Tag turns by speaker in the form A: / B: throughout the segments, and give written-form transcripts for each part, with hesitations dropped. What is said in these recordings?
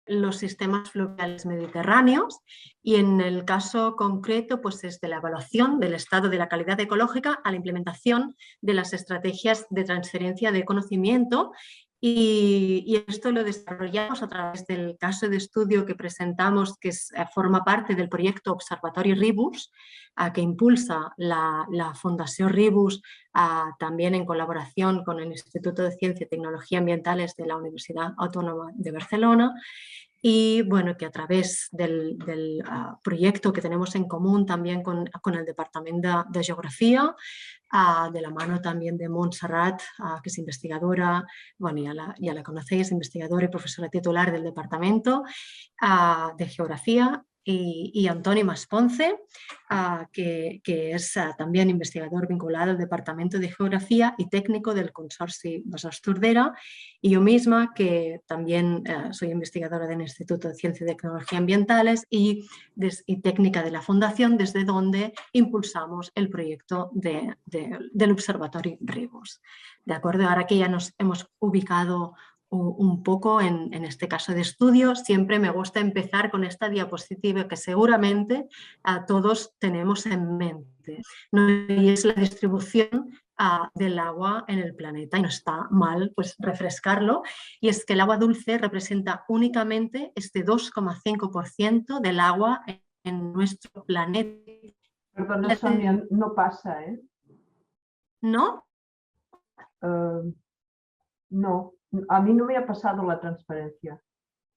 A: los sistemas fluviales mediterráneos y en el caso concreto pues es de la evaluación del estado de la calidad ecológica a la implementación de las estrategias de transferencia de conocimiento y esto lo desarrollamos a través del caso de estudio que presentamos que forma parte del proyecto Observatori Ribus que impulsa la Fundació Ribus también en colaboración con el Instituto de Ciencia y Tecnología Ambientales de la Universidad Autónoma de Barcelona y bueno, que a través del proyecto que tenemos en común también con el Departamento de Geografía, de la mano también de Montserrat, que es investigadora, bueno, ya la conocéis, investigadora y profesora titular del Departamento de Geografía, y Antoni Masponce, que es también investigador vinculado al Departamento de Geografía y técnico del Consorci Besòs Tordera, y yo misma, que también soy investigadora del Instituto de Ciencia y Tecnología Ambientales y técnica de la Fundación, desde donde impulsamos el proyecto del Observatori Ribus. ¿De acuerdo? Ahora que ya nos hemos ubicado un poco en este caso de estudio, siempre me gusta empezar con esta diapositiva que seguramente todos tenemos en mente, ¿no? Y es la distribución del agua en el planeta y no está mal pues refrescarlo, y es que el agua dulce representa únicamente este 2,5% del agua en nuestro planeta.
B: Perdona, Sonia, no pasa, ¿eh?
A: ¿No?
B: No, a mí no me ha pasado la transparencia.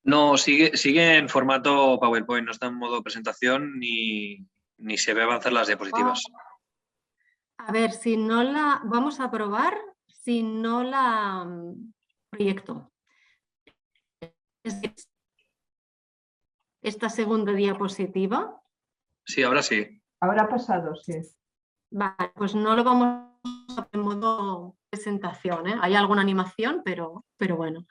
C: No, sigue en formato PowerPoint, no está en modo presentación ni se ve avanzar las diapositivas.
A: A ver, si no la... Vamos a probar si no la proyecto. Esta segunda diapositiva.
C: Sí, ahora sí.
B: Ahora ha pasado, sí.
A: Vale, pues no lo vamos a hacer en modo presentación, ¿eh? Hay alguna animación, pero bueno.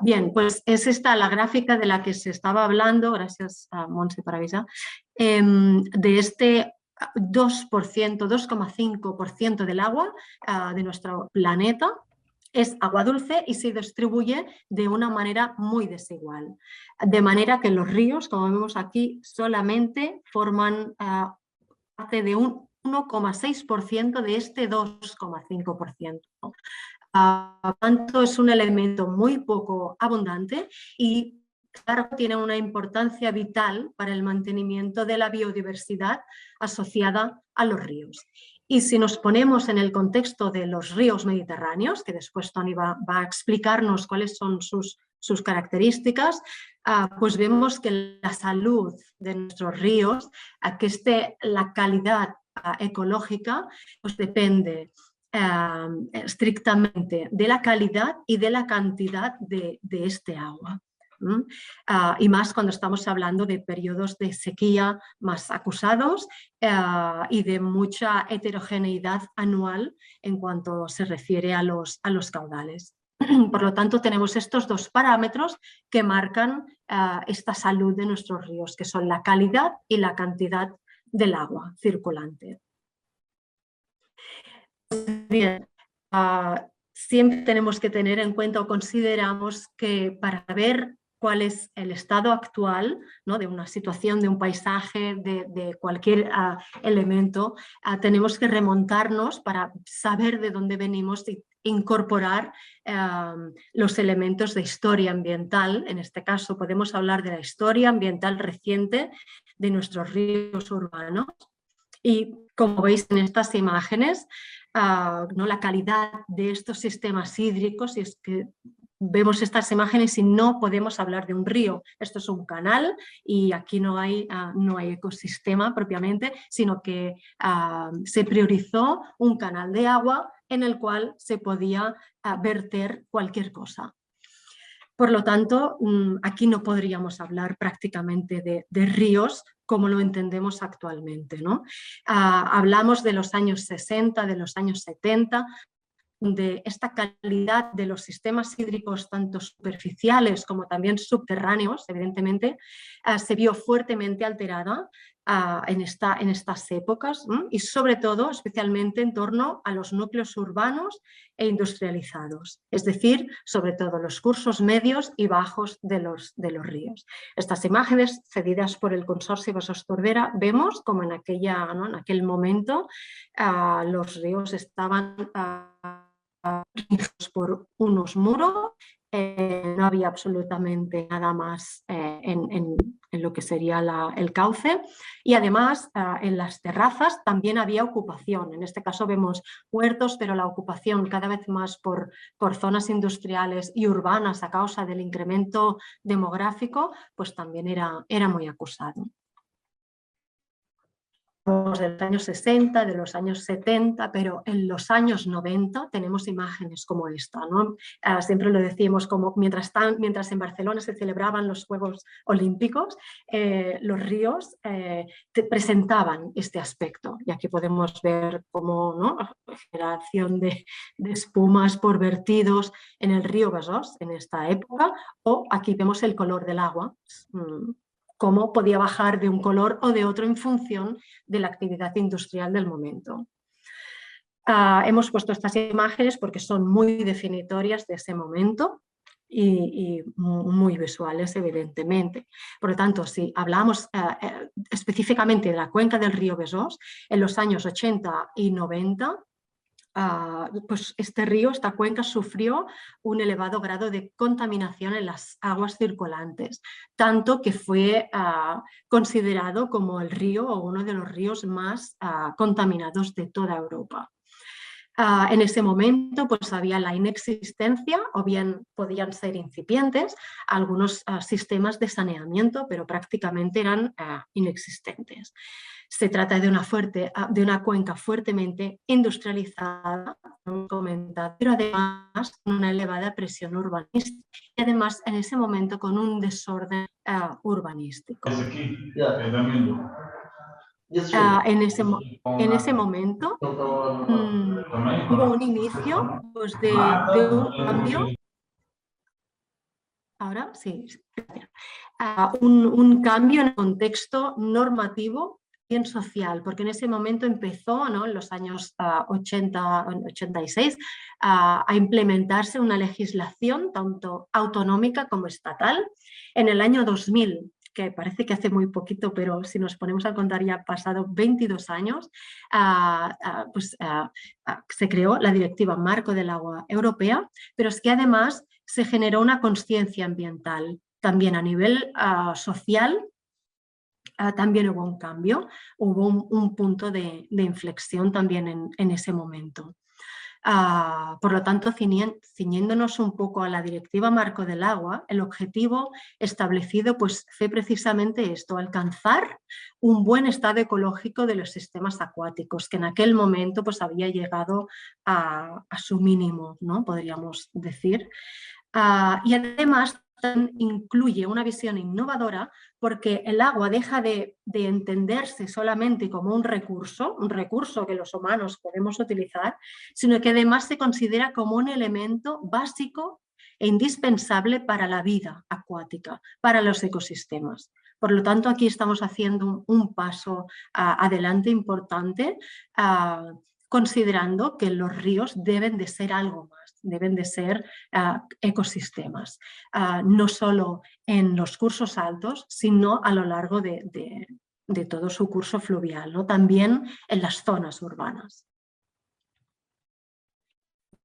A: Bien, pues es esta la gráfica de la que se estaba hablando, gracias a Montse por avisar, de este 2,5% del agua de nuestro planeta es agua dulce y se distribuye de una manera muy desigual. De manera que los ríos, como vemos aquí, solamente forman parte de un 1,6% de este 2,5%. Por tanto, es un elemento muy poco abundante y, claro, tiene una importancia vital para el mantenimiento de la biodiversidad asociada a los ríos. Y si nos ponemos en el contexto de los ríos mediterráneos, que después Toni va a explicarnos cuáles son sus características, pues vemos que la salud de nuestros ríos, la calidad ecológica, pues depende estrictamente de la calidad y de la cantidad de este agua. Y más cuando estamos hablando de periodos de sequía más acusados y de mucha heterogeneidad anual en cuanto se refiere a los caudales. Por lo tanto, tenemos estos dos parámetros que marcan esta salud de nuestros ríos, que son la calidad y la cantidad del agua circulante. Bien, siempre tenemos que tener en cuenta o consideramos que para ver cuál es el estado actual, ¿no?, de una situación, de un paisaje, de cualquier elemento, tenemos que remontarnos para saber de dónde venimos y incorporar los elementos de historia ambiental. En este caso podemos hablar de la historia ambiental reciente de nuestros ríos urbanos. Y como veis en estas imágenes, ¿no?, la calidad de estos sistemas hídricos, y es que vemos estas imágenes y no podemos hablar de un río. Esto es un canal y aquí no hay ecosistema propiamente, sino que se priorizó un canal de agua en el cual se podía verter cualquier cosa. Por lo tanto, aquí no podríamos hablar prácticamente de ríos como lo entendemos actualmente, ¿no? Hablamos de los años 60, de los años 70, de esta calidad de los sistemas hídricos, tanto superficiales como también subterráneos, evidentemente, se vio fuertemente alterada en estas épocas y sobre todo, especialmente en torno a los núcleos urbanos e industrializados, es decir, sobre todo los cursos medios y bajos de los ríos. Estas imágenes cedidas por el Consorcio Besòs Tordera, vemos como en aquel momento los ríos estaban por unos muros, no había absolutamente nada más en lo que sería el cauce, y además en las terrazas también había ocupación. En este caso vemos huertos, pero la ocupación cada vez más por zonas industriales y urbanas a causa del incremento demográfico, pues también era muy acusado. De los años 60, de los años 70, pero en los años 90 tenemos imágenes como esta, ¿no? Siempre lo decimos, como mientras en Barcelona se celebraban los Juegos Olímpicos, los ríos presentaban este aspecto, y aquí podemos ver cómo, ¿no?, generación de espumas por vertidos en el río Besòs en esta época, o aquí vemos el color del agua, cómo podía bajar de un color o de otro en función de la actividad industrial del momento. Hemos puesto estas imágenes porque son muy definitorias de ese momento y muy visuales, evidentemente. Por lo tanto, si hablamos específicamente de la cuenca del río Besòs, en los años 80 y 90, pues este río, esta cuenca, sufrió un elevado grado de contaminación en las aguas circulantes, tanto que fue considerado como el río o uno de los ríos más contaminados de toda Europa. En ese momento pues había la inexistencia, o bien podían ser incipientes, algunos sistemas de saneamiento, pero prácticamente eran inexistentes. Se trata de una cuenca fuertemente industrializada, pero además con una elevada presión urbanística y además en ese momento con un desorden urbanístico. En ese momento hubo un inicio pues, de un cambio. Ahora sí, un cambio en el contexto normativo y social, porque en ese momento empezó, ¿no?, en los años 86 a implementarse una legislación tanto autonómica como estatal. En el año 2000, que parece que hace muy poquito, pero si nos ponemos a contar ya han pasado 22 años, se creó la Directiva Marco del Agua Europea, pero es que además se generó una conciencia ambiental. También a nivel social también hubo un cambio, hubo un punto de inflexión también en ese momento. Por lo tanto, ciñéndonos un poco a la Directiva Marco del Agua, el objetivo establecido pues, fue precisamente esto, alcanzar un buen estado ecológico de los sistemas acuáticos, que en aquel momento pues, había llegado a su mínimo, ¿no?, podríamos decir. Y además incluye una visión innovadora porque el agua deja de entenderse solamente como un recurso que los humanos podemos utilizar, sino que además se considera como un elemento básico e indispensable para la vida acuática, para los ecosistemas. Por lo tanto, aquí estamos haciendo un paso adelante importante, considerando que los ríos deben de ser algo más, deben de ser ecosistemas, no solo en los cursos altos, sino a lo largo de todo su curso fluvial, ¿no?, también en las zonas urbanas.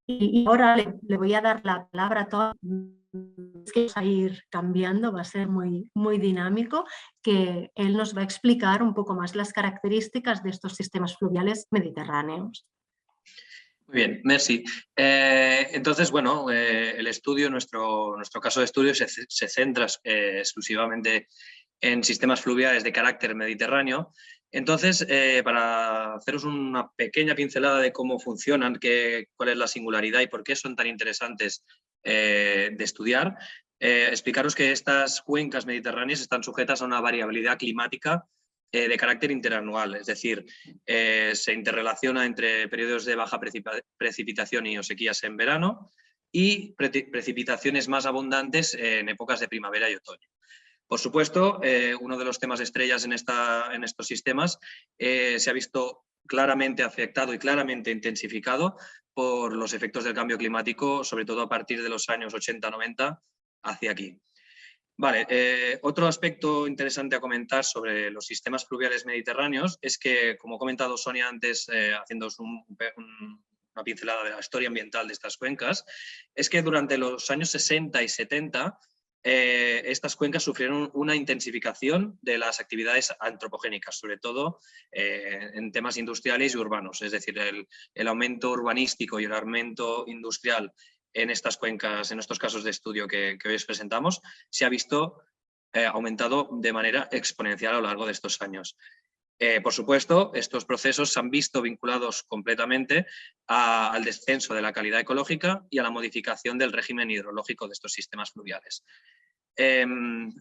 A: Y ahora le voy a dar la palabra a todos, que va a ir cambiando, va a ser muy, muy dinámico, que él nos va a explicar un poco más las características de estos sistemas fluviales mediterráneos.
C: Muy bien, merci. Entonces, bueno, el estudio, nuestro caso de estudio se centra exclusivamente en sistemas fluviales de carácter mediterráneo. Entonces, para haceros una pequeña pincelada de cómo funcionan, cuál es la singularidad y por qué son tan interesantes de estudiar, explicaros que estas cuencas mediterráneas están sujetas a una variabilidad climática de carácter interanual, es decir, se interrelaciona entre periodos de baja precipitación y o sequías en verano y precipitaciones más abundantes en épocas de primavera y otoño. Por supuesto, uno de los temas estrellas en estos sistemas se ha visto claramente afectado y claramente intensificado por los efectos del cambio climático, sobre todo a partir de los años 80-90 hacia aquí. Vale, otro aspecto interesante a comentar sobre los sistemas fluviales mediterráneos es que, como ha comentado Sonia antes, haciéndoos una pincelada de la historia ambiental de estas cuencas, es que durante los años 60 y 70 estas cuencas sufrieron una intensificación de las actividades antropogénicas, sobre todo en temas industriales y urbanos, es decir, el aumento urbanístico y el aumento industrial en estas cuencas, en estos casos de estudio que hoy os presentamos, se ha visto aumentado de manera exponencial a lo largo de estos años. Por supuesto, estos procesos se han visto vinculados completamente al descenso de la calidad ecológica y a la modificación del régimen hidrológico de estos sistemas fluviales.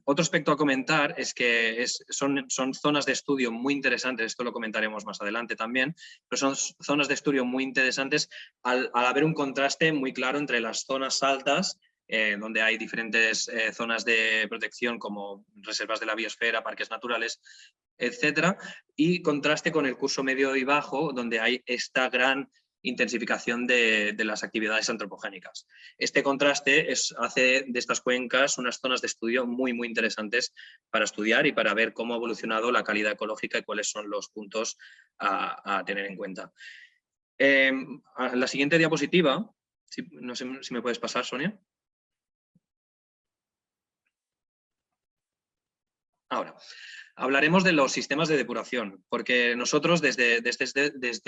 C: Otro aspecto a comentar es que son zonas de estudio muy interesantes, esto lo comentaremos más adelante también, pero son zonas de estudio muy interesantes al haber un contraste muy claro entre las zonas altas, donde hay diferentes zonas de protección como reservas de la biosfera, parques naturales, etcétera, y contraste con el curso medio y bajo, donde hay esta gran intensificación de las actividades antropogénicas. Este contraste hace de estas cuencas unas zonas de estudio muy, muy interesantes para estudiar y para ver cómo ha evolucionado la calidad ecológica y cuáles son los puntos a tener en cuenta. A la siguiente diapositiva, no sé si me puedes pasar, Sonia. Ahora, hablaremos de los sistemas de depuración, porque nosotros desde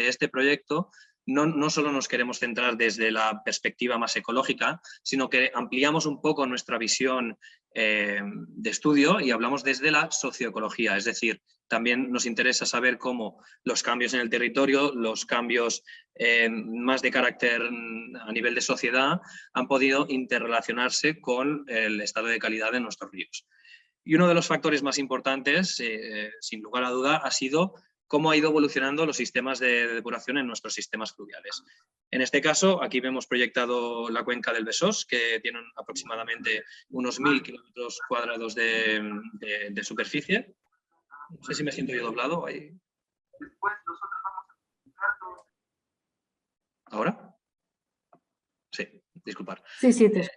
C: este proyecto no solo nos queremos centrar desde la perspectiva más ecológica, sino que ampliamos un poco nuestra visión de estudio y hablamos desde la socioecología, es decir, también nos interesa saber cómo los cambios en el territorio, los cambios más de carácter a nivel de sociedad han podido interrelacionarse con el estado de calidad de nuestros ríos. Y uno de los factores más importantes, sin lugar a duda, ha sido cómo ha ido evolucionando los sistemas de depuración en nuestros sistemas fluviales. En este caso, aquí vemos proyectado la cuenca del Besós, que tiene aproximadamente unos 1000 kilómetros cuadrados de superficie. No sé si me siento yo doblado ahí. ¿Ahora? Sí, disculpar.
A: Sí, sí, te...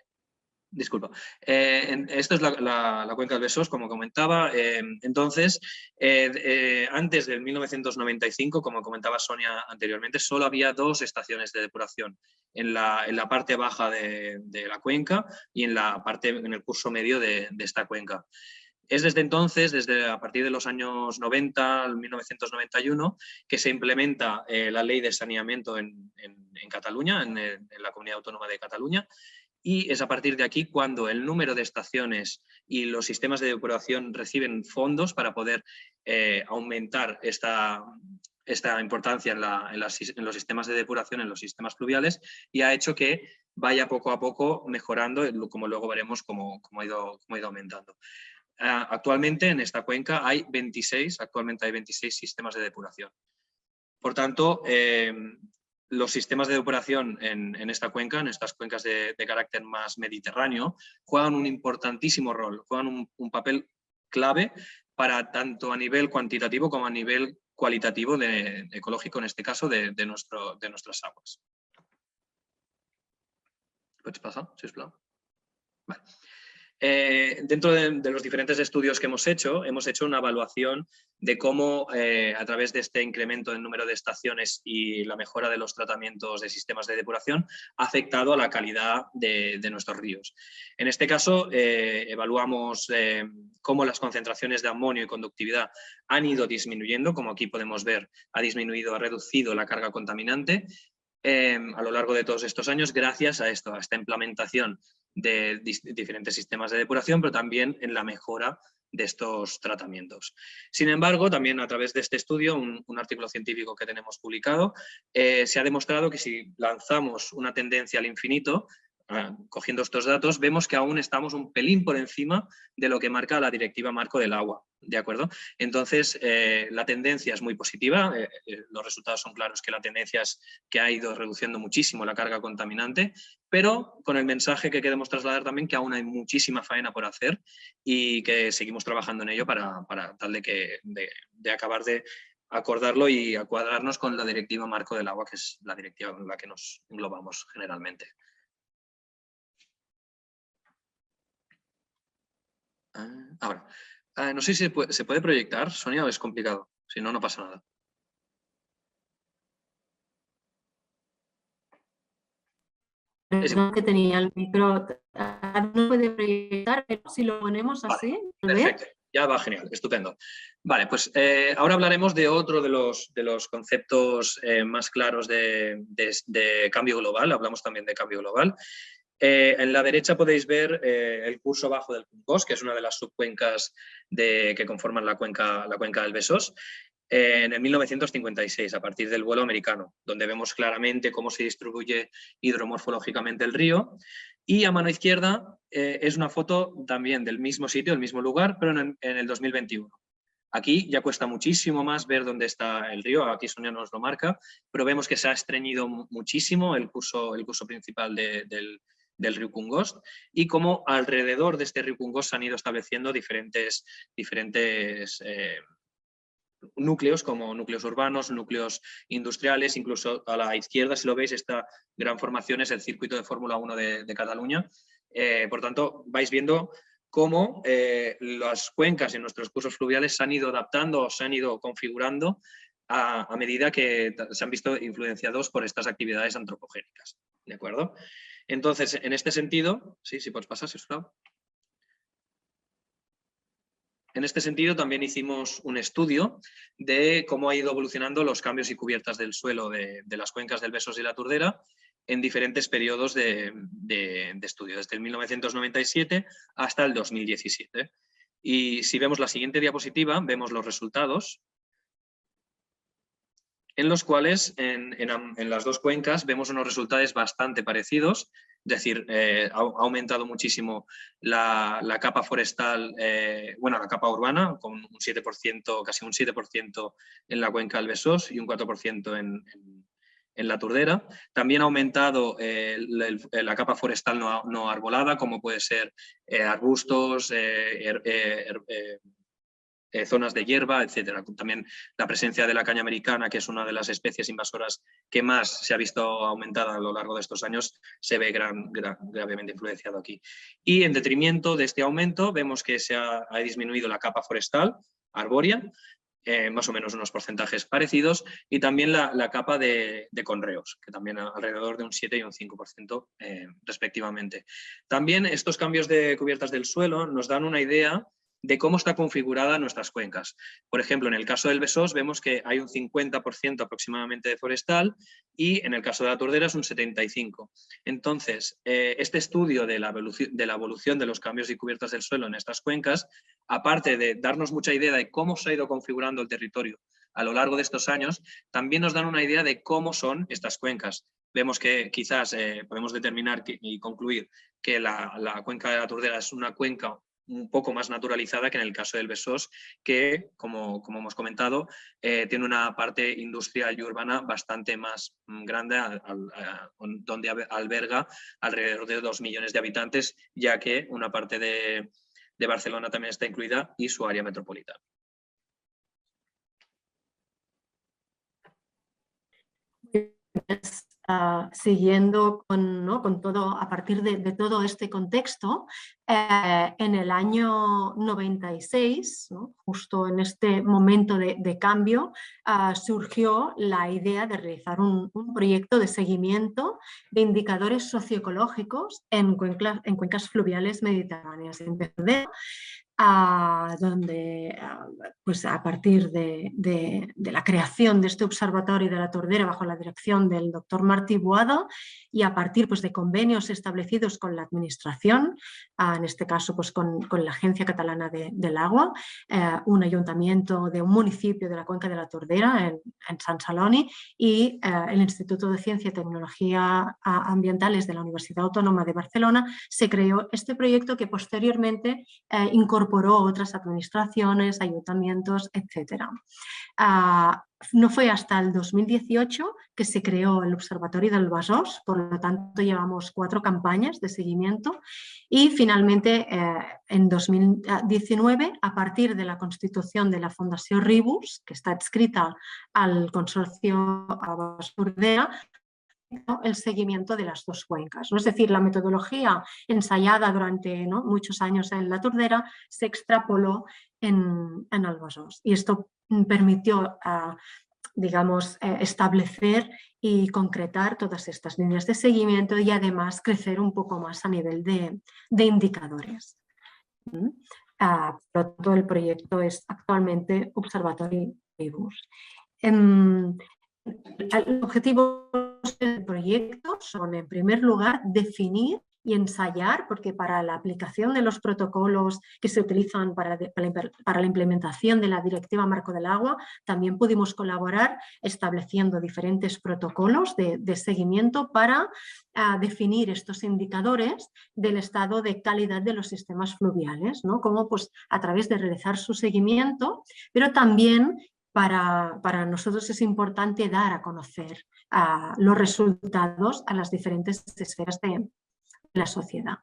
C: Disculpa. Esto es la cuenca del Besós, como comentaba. Entonces, antes del 1995, como comentaba Sonia anteriormente, solo había 2 estaciones de depuración, en la parte baja de la cuenca y en el curso medio de esta cuenca. Es desde entonces, a partir de los años 90 al 1991, que se implementa la ley de saneamiento en Cataluña, en la Comunidad Autónoma de Cataluña, y es a partir de aquí cuando el número de estaciones y los sistemas de depuración reciben fondos para poder aumentar esta importancia en los sistemas de depuración, en los sistemas fluviales, y ha hecho que vaya poco a poco mejorando, como luego veremos cómo ha ido aumentando. Actualmente en esta cuenca hay 26 sistemas de depuración. Por tanto, los sistemas de depuración en esta cuenca, en estas cuencas de carácter más mediterráneo, juegan un importantísimo rol, juegan un papel clave para tanto a nivel cuantitativo como a nivel cualitativo ecológico, en este caso, de nuestras aguas. ¿Puedes pasar, sisplau? Vale. Dentro de los diferentes estudios que hemos hecho una evaluación de cómo a través de este incremento del número de estaciones y la mejora de los tratamientos de sistemas de depuración ha afectado a la calidad de nuestros ríos. En este caso evaluamos cómo las concentraciones de amonio y conductividad han ido disminuyendo, como aquí podemos ver, ha reducido la carga contaminante a lo largo de todos estos años gracias a esta implementación de diferentes sistemas de depuración, pero también en la mejora de estos tratamientos. Sin embargo, también a través de este estudio, un artículo científico que tenemos publicado, se ha demostrado que si lanzamos una tendencia al infinito, cogiendo estos datos, vemos que aún estamos un pelín por encima de lo que marca la Directiva Marco del Agua, ¿de acuerdo? Entonces, la tendencia es muy positiva, los resultados son claros que la tendencia es que ha ido reduciendo muchísimo la carga contaminante, pero con el mensaje que queremos trasladar también que aún hay muchísima faena por hacer y que seguimos trabajando en ello para tal de acabar de acordarlo y a cuadrarnos con la Directiva Marco del Agua, que es la directiva en la que nos englobamos generalmente. Ahora, no sé si se puede proyectar, Sonia, o es complicado. Si no, no pasa nada.
A: Que tenía el micro, no puede proyectar, pero si lo ponemos así.
C: Vale, perfecto, ya va genial, estupendo. Vale, pues ahora hablaremos de otro de los conceptos más claros de cambio global, hablamos también de cambio global. En la derecha podéis ver el curso bajo del Congost, que es una de las subcuencas que conforman la cuenca del Besós, en el 1956, a partir del vuelo americano, donde vemos claramente cómo se distribuye hidromorfológicamente el río. Y a mano izquierda es una foto también del mismo sitio, del mismo lugar, pero en el 2021. Aquí ya cuesta muchísimo más ver dónde está el río, aquí Sonia nos lo marca, pero vemos que se ha estreñido muchísimo el curso principal del río Congost y cómo alrededor de este río Congost se han ido estableciendo diferentes núcleos, como núcleos urbanos, núcleos industriales, incluso a la izquierda, si lo veis, esta gran formación es el circuito de Fórmula 1 de Cataluña. Por tanto, vais viendo cómo las cuencas en nuestros cursos fluviales se han ido adaptando o se han ido configurando a medida que se han visto influenciados por estas actividades antropogénicas. ¿De acuerdo? Entonces, en este sentido, sí, puedes pasar, si os plau. En este sentido, también hicimos un estudio de cómo ha ido evolucionando los cambios y cubiertas del suelo de las cuencas del Besós y la Tordera en diferentes periodos de estudio, desde el 1997 hasta el 2017. Y si vemos la siguiente diapositiva, vemos los resultados, en los cuales en las dos cuencas vemos unos resultados bastante parecidos. Es decir, ha aumentado muchísimo la capa forestal, la capa urbana, con un 7%, casi un 7% en la cuenca del Besós y un 4% en la Tordera. También ha aumentado la capa forestal no arbolada, como puede ser arbustos, zonas de hierba, etcétera. También la presencia de la caña americana, que es una de las especies invasoras que más se ha visto aumentada a lo largo de estos años, se ve gravemente influenciado aquí. Y en detrimento de este aumento vemos que se ha disminuido la capa forestal arbórea, más o menos unos porcentajes parecidos, y también la capa de conreos, que también alrededor de un 7 y un 5% respectivamente. También estos cambios de cubiertas del suelo nos dan una idea de cómo está configurada nuestras cuencas. Por ejemplo, en el caso del Besós vemos que hay un 50% aproximadamente de forestal y en el caso de la Tordera es un 75%. Entonces, este estudio de la evolución de los cambios y cubiertas del suelo en estas cuencas, aparte de darnos mucha idea de cómo se ha ido configurando el territorio a lo largo de estos años, también nos dan una idea de cómo son estas cuencas. Vemos que quizás podemos determinar y concluir que la cuenca de la Tordera es una cuenca un poco más naturalizada que en el caso del Besós, que, como hemos comentado, tiene una parte industrial y urbana bastante más grande, donde alberga alrededor de 2 millones de habitantes, ya que una parte de Barcelona también está incluida y su área metropolitana.
A: Siguiendo con todo, a partir de todo este contexto, en el año 96, ¿no?, justo en este momento de cambio, surgió la idea de realizar un proyecto de seguimiento de indicadores socioecológicos en cuencas fluviales mediterráneas. Donde pues a partir de la creación de este observatorio de la Tordera bajo la dirección del doctor Martí Boada y a partir pues, de convenios establecidos con la administración, en este caso pues, con la Agencia Catalana del Agua, un ayuntamiento de un municipio de la cuenca de la Tordera en Sant Celoni y el Instituto de Ciencia y Tecnología Ambientales de la Universidad Autónoma de Barcelona, se creó este proyecto que posteriormente incorporó incorporó otras administraciones, ayuntamientos, etc. No fue hasta el 2018 que se creó el Observatorio del Besòs, por lo tanto llevamos 4 campañas de seguimiento y finalmente en 2019, a partir de la constitución de la Fundació Ribus, que está adscrita al consorcio Tordera, el seguimiento de las 2 cuencas, ¿no? Es decir, la metodología ensayada durante muchos años en la Tordera se extrapoló en el Besòs y esto permitió, digamos, establecer y concretar todas estas líneas de seguimiento y además crecer un poco más a nivel de indicadores. Por lo tanto, el proyecto es actualmente Observatori Ribus. Los objetivos del proyecto son, en primer lugar, definir y ensayar, porque para la aplicación de los protocolos que se utilizan para la implementación de la Directiva Marco del Agua, también pudimos colaborar estableciendo diferentes protocolos de seguimiento para definir estos indicadores del estado de calidad de los sistemas fluviales, ¿no? Como pues, a través de realizar su seguimiento, pero también para nosotros es importante dar a conocer los resultados a las diferentes esferas de la sociedad.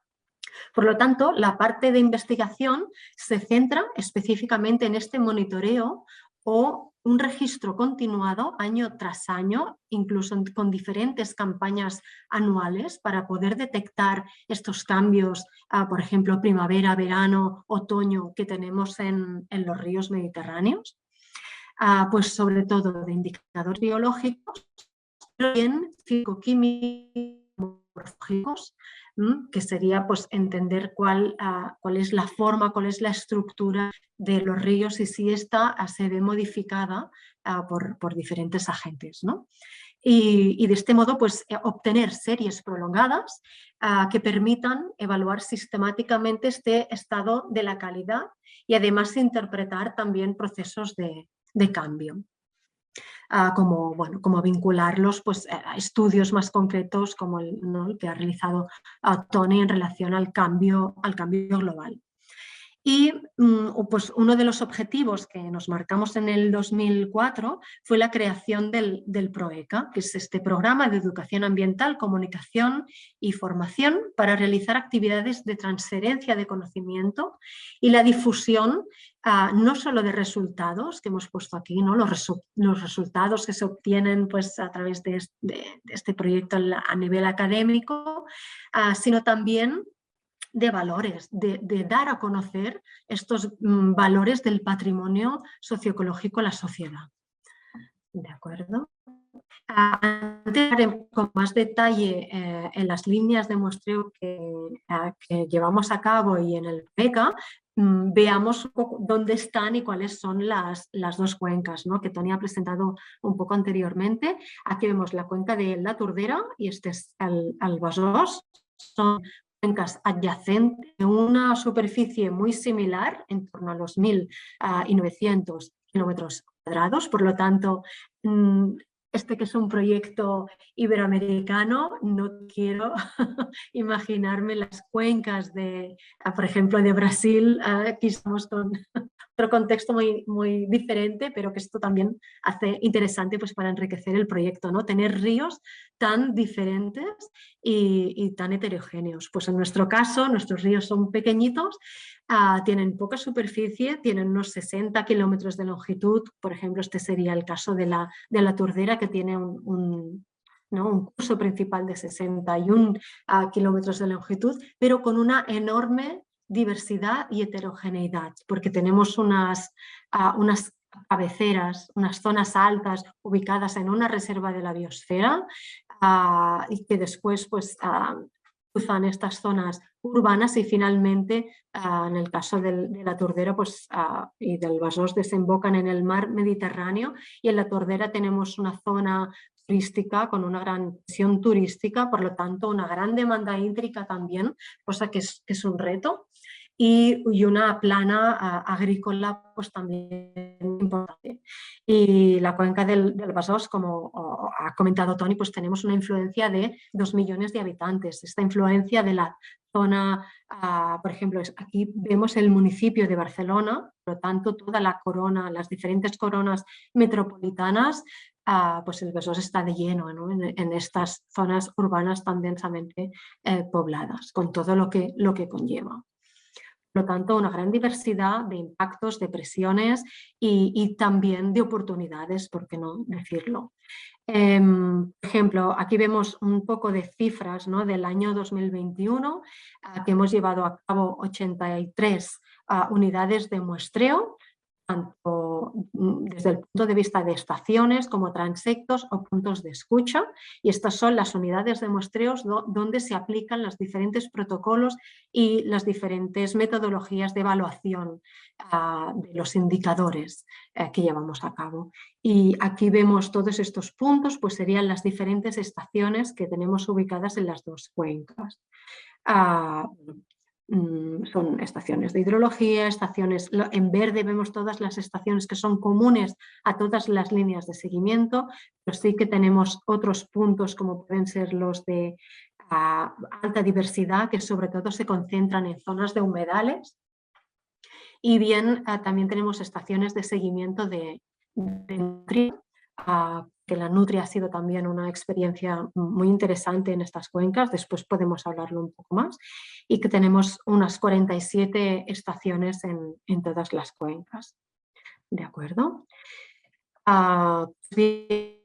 A: Por lo tanto, la parte de investigación se centra específicamente en este monitoreo o un registro continuado año tras año, incluso con diferentes campañas anuales para poder detectar estos cambios, por ejemplo, primavera, verano, otoño que tenemos en los ríos mediterráneos. Pues sobre todo de indicadores biológicos, pero también físico-químicos, que sería pues, entender cuál es la forma, cuál es la estructura de los ríos y si esta se ve modificada por diferentes agentes, ¿no? Y de este modo pues, obtener series prolongadas que permitan evaluar sistemáticamente este estado de la calidad y además interpretar también procesos de cambio. Como vincularlos pues, a estudios más concretos como el que ha realizado Tony en relación al cambio global. Y pues uno de los objetivos que nos marcamos en el 2004 fue la creación del PROECA, que es este programa de educación ambiental, comunicación y formación para realizar actividades de transferencia de conocimiento y la difusión no solo de resultados que hemos puesto aquí, ¿no? los resultados que se obtienen pues, a través de este proyecto a nivel académico, sino también de valores, de dar a conocer estos valores del patrimonio socioecológico a la sociedad. ¿De acuerdo? Antes, con más detalle en las líneas de muestreo que llevamos a cabo y en el PECA, veamos un poco dónde están y cuáles son las 2 cuencas, ¿no? Que Tony ha presentado un poco anteriormente. Aquí vemos la cuenca de la Tordera y este es el Besòs. Son cuencas adyacentes de una superficie muy similar, en torno a los 1.900 kilómetros cuadrados. Por lo tanto, este que es un proyecto iberoamericano, no quiero imaginarme las cuencas por ejemplo, de Brasil. Aquí estamos con otro contexto muy diferente, pero que esto también hace interesante pues, para enriquecer el proyecto, ¿no? Tener ríos tan diferentes y tan heterogéneos. Pues en nuestro caso, nuestros ríos son pequeñitos, tienen poca superficie, tienen unos 60 kilómetros de longitud. Por ejemplo, este sería el caso de la Tordera, que tiene un curso principal de 61 kilómetros de longitud, pero con una enorme diversidad y heterogeneidad, porque tenemos unas cabeceras, unas zonas altas ubicadas en una reserva de la biosfera y que después pues, cruzan estas zonas urbanas y finalmente, en el caso de la Tordera pues, y del Besòs, desembocan en el mar Mediterráneo, y en la Tordera tenemos una zona turística con una gran presión turística, por lo tanto una gran demanda hídrica también, cosa que es un reto, y una plana agrícola pues también importante. Y la cuenca del Besòs, como ha comentado Toni, pues tenemos una influencia de 2 millones de habitantes. Esta influencia de la zona, por ejemplo, aquí vemos el municipio de Barcelona, por lo tanto toda la corona, las diferentes coronas metropolitanas, pues el Besòs está de lleno, ¿no? en estas zonas urbanas tan densamente pobladas, con todo lo que conlleva. Por lo tanto, una gran diversidad de impactos, de presiones y también de oportunidades, por qué no decirlo. Por ejemplo, aquí vemos un poco de cifras, ¿no? del año 2021, que hemos llevado a cabo 83 unidades de muestreo, tanto desde el punto de vista de estaciones como transectos o puntos de escucha, y estas son las unidades de muestreos donde se aplican los diferentes protocolos y las diferentes metodologías de evaluación de los indicadores que llevamos a cabo. Y aquí vemos todos estos puntos, pues serían las diferentes estaciones que tenemos ubicadas en las dos cuencas. Son estaciones de hidrología, estaciones, en verde vemos todas las estaciones que son comunes a todas las líneas de seguimiento, pero sí que tenemos otros puntos como pueden ser los de alta diversidad, que sobre todo se concentran en zonas de humedales, y bien también tenemos estaciones de seguimiento de nutria, que la nutria ha sido también una experiencia muy interesante en estas cuencas, después podemos hablarlo un poco más, y que tenemos unas 47 estaciones en todas las cuencas. ¿De acuerdo? Bien,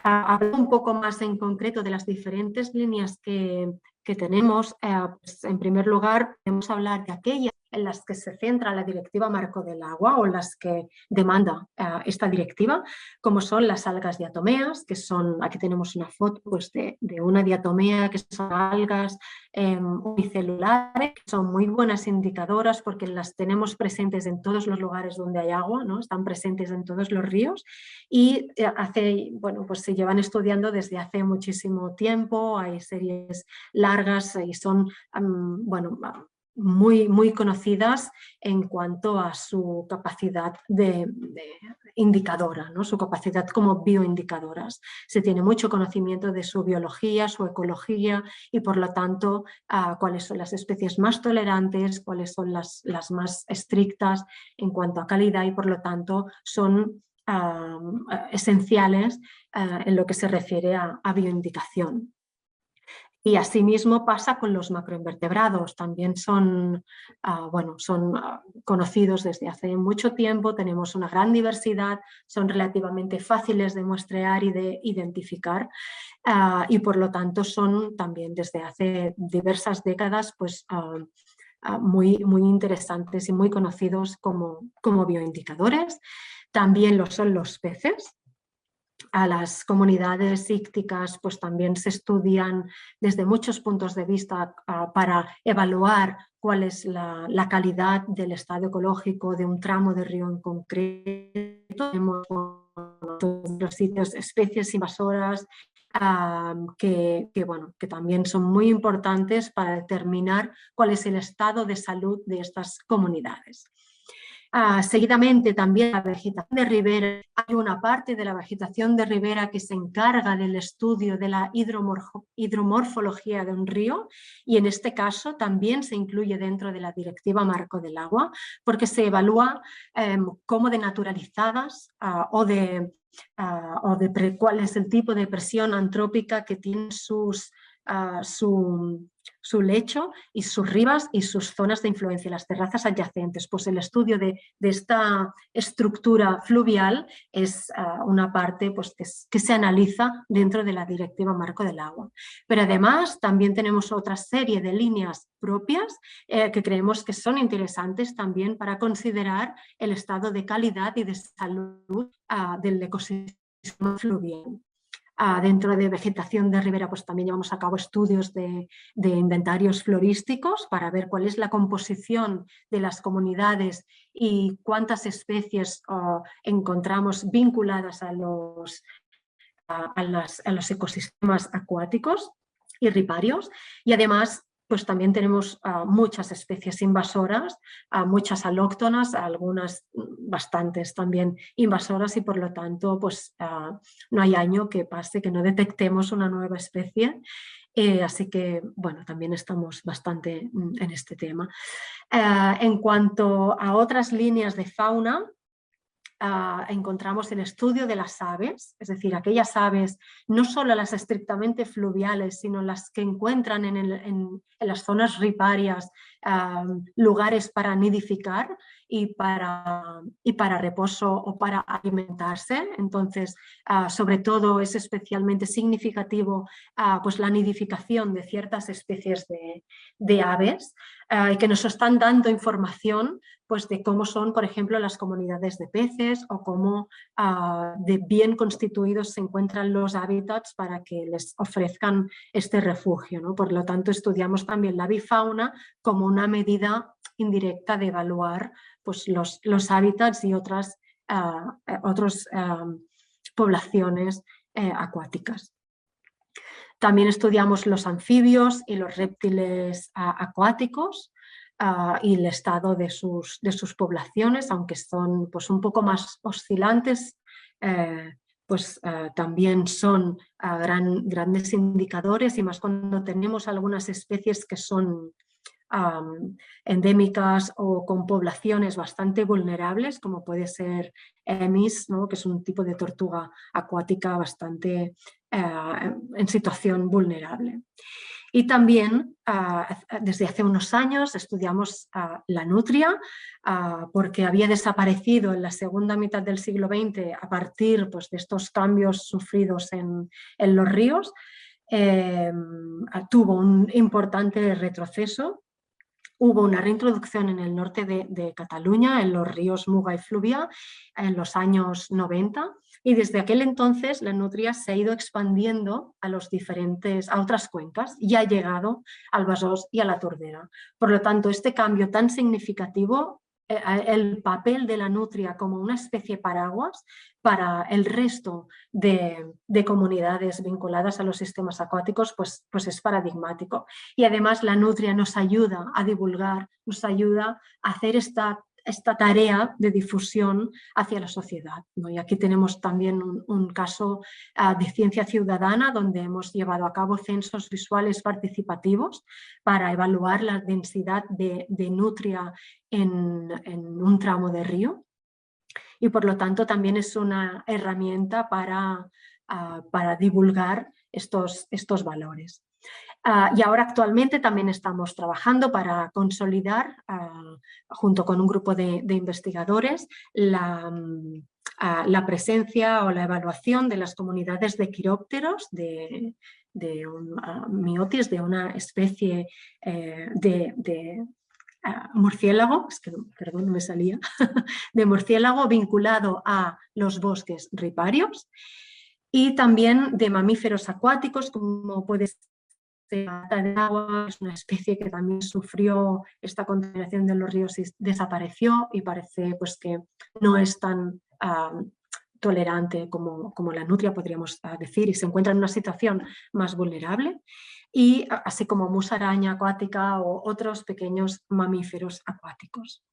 A: hablando un poco más en concreto de las diferentes líneas que tenemos, pues en primer lugar podemos hablar de aquellas en las que se centra la Directiva Marco del Agua o las que demanda esta directiva, como son las algas diatomeas, que son, aquí tenemos una foto pues, de una diatomea, que son algas unicelulares, que son muy buenas indicadoras porque las tenemos presentes en todos los lugares donde hay agua, ¿no? Están presentes en todos los ríos y bueno, pues se llevan estudiando desde hace muchísimo tiempo, hay series largas y son, bueno, muy conocidas en cuanto a su capacidad de indicadora, ¿no? Su capacidad como bioindicadoras. Se tiene mucho conocimiento de su biología, su ecología y por lo tanto cuáles son las especies más tolerantes, cuáles son las más estrictas en cuanto a calidad y por lo tanto son esenciales en lo que se refiere a bioindicación. Y asimismo pasa con los macroinvertebrados, también son, bueno, son conocidos desde hace mucho tiempo, tenemos una gran diversidad, son relativamente fáciles de muestrear y de identificar y por lo tanto son también desde hace diversas décadas pues, muy interesantes y muy conocidos como bioindicadores. También lo son los peces. A las comunidades ícticas pues también se estudian desde muchos puntos de vista para evaluar cuál es la calidad del estado ecológico de un tramo de río en concreto. Tenemos todos los sitios, especies invasoras que también son muy importantes para determinar cuál es el estado de salud de estas comunidades. Seguidamente también la vegetación de ribera. Hay una parte de la vegetación de ribera que se encarga del estudio de la hidromorfología de un río y en este caso también se incluye dentro de la Directiva Marco del Agua porque se evalúa cómo denaturalizadas cuál es el tipo de presión antrópica que tiene su lecho y sus ribas y sus zonas de influencia, las terrazas adyacentes. Pues el estudio de esta estructura fluvial es una parte pues, que se analiza dentro de la Directiva Marco del Agua. Pero además también tenemos otra serie de líneas propias que creemos que son interesantes también para considerar el estado de calidad y de salud del ecosistema fluvial. Dentro de vegetación de ribera pues también llevamos a cabo estudios de inventarios florísticos para ver cuál es la composición de las comunidades y cuántas especies encontramos vinculadas a los ecosistemas acuáticos y riparios y además pues también tenemos muchas especies invasoras, muchas alóctonas, algunas bastantes también invasoras, y por lo tanto pues, no hay año que pase que no detectemos una nueva especie. Así que, bueno, también estamos bastante en este tema. En cuanto a otras líneas de fauna, encontramos el estudio de las aves, es decir, aquellas aves, no solo las estrictamente fluviales, sino las que encuentran en las zonas riparias lugares para nidificar y para reposo o para alimentarse. Entonces, sobre todo es especialmente significativo pues la nidificación de ciertas especies de aves y que nos están dando información pues, de cómo son, por ejemplo, las comunidades de peces o cómo de bien constituidos se encuentran los hábitats para que les ofrezcan este refugio, ¿no? Por lo tanto, estudiamos también la avifauna como una medida indirecta de evaluar pues, los hábitats y otras poblaciones acuáticas. También estudiamos los anfibios y los reptiles acuáticos y el estado de sus poblaciones, aunque son pues, un poco más oscilantes, también son grandes indicadores, y más cuando tenemos algunas especies que son endémicas o con poblaciones bastante vulnerables, como puede ser Emis, ¿no? Que es un tipo de tortuga acuática bastante en situación vulnerable. Y también desde hace unos años estudiamos la nutria porque había desaparecido en la segunda mitad del siglo XX a partir pues, de estos cambios sufridos en los ríos. Tuvo un importante retroceso. Hubo una reintroducción en el norte de Cataluña, en los ríos Muga y Fluvià, en los años 90, y desde aquel entonces la nutria se ha ido expandiendo a otras cuencas y ha llegado al Besòs y a la Tordera. Por lo tanto, este cambio tan significativo, el papel de la nutria como una especie paraguas para el resto de comunidades vinculadas a los sistemas acuáticos, pues es paradigmático. Y además la nutria nos ayuda a divulgar, nos ayuda a hacer esta tarea de difusión hacia la sociedad, ¿no? Y aquí tenemos también un caso de ciencia ciudadana donde hemos llevado a cabo censos visuales participativos para evaluar la densidad de nutria en un tramo de río, y por lo tanto también es una herramienta para divulgar estos valores. Y ahora actualmente también estamos trabajando para consolidar, junto con un grupo de investigadores, la presencia o la evaluación de las comunidades de quirópteros, de un miotis, de una especie de murciélago, perdón, no me salía, de murciélago vinculado a los bosques riparios, y también de mamíferos acuáticos, como puede ser la gata de agua, es una especie que también sufrió esta contaminación de los ríos y desapareció, y parece pues, que no es tan tolerante como la nutria, podríamos decir, y se encuentra en una situación más vulnerable, y así como musaraña acuática o otros pequeños mamíferos acuáticos.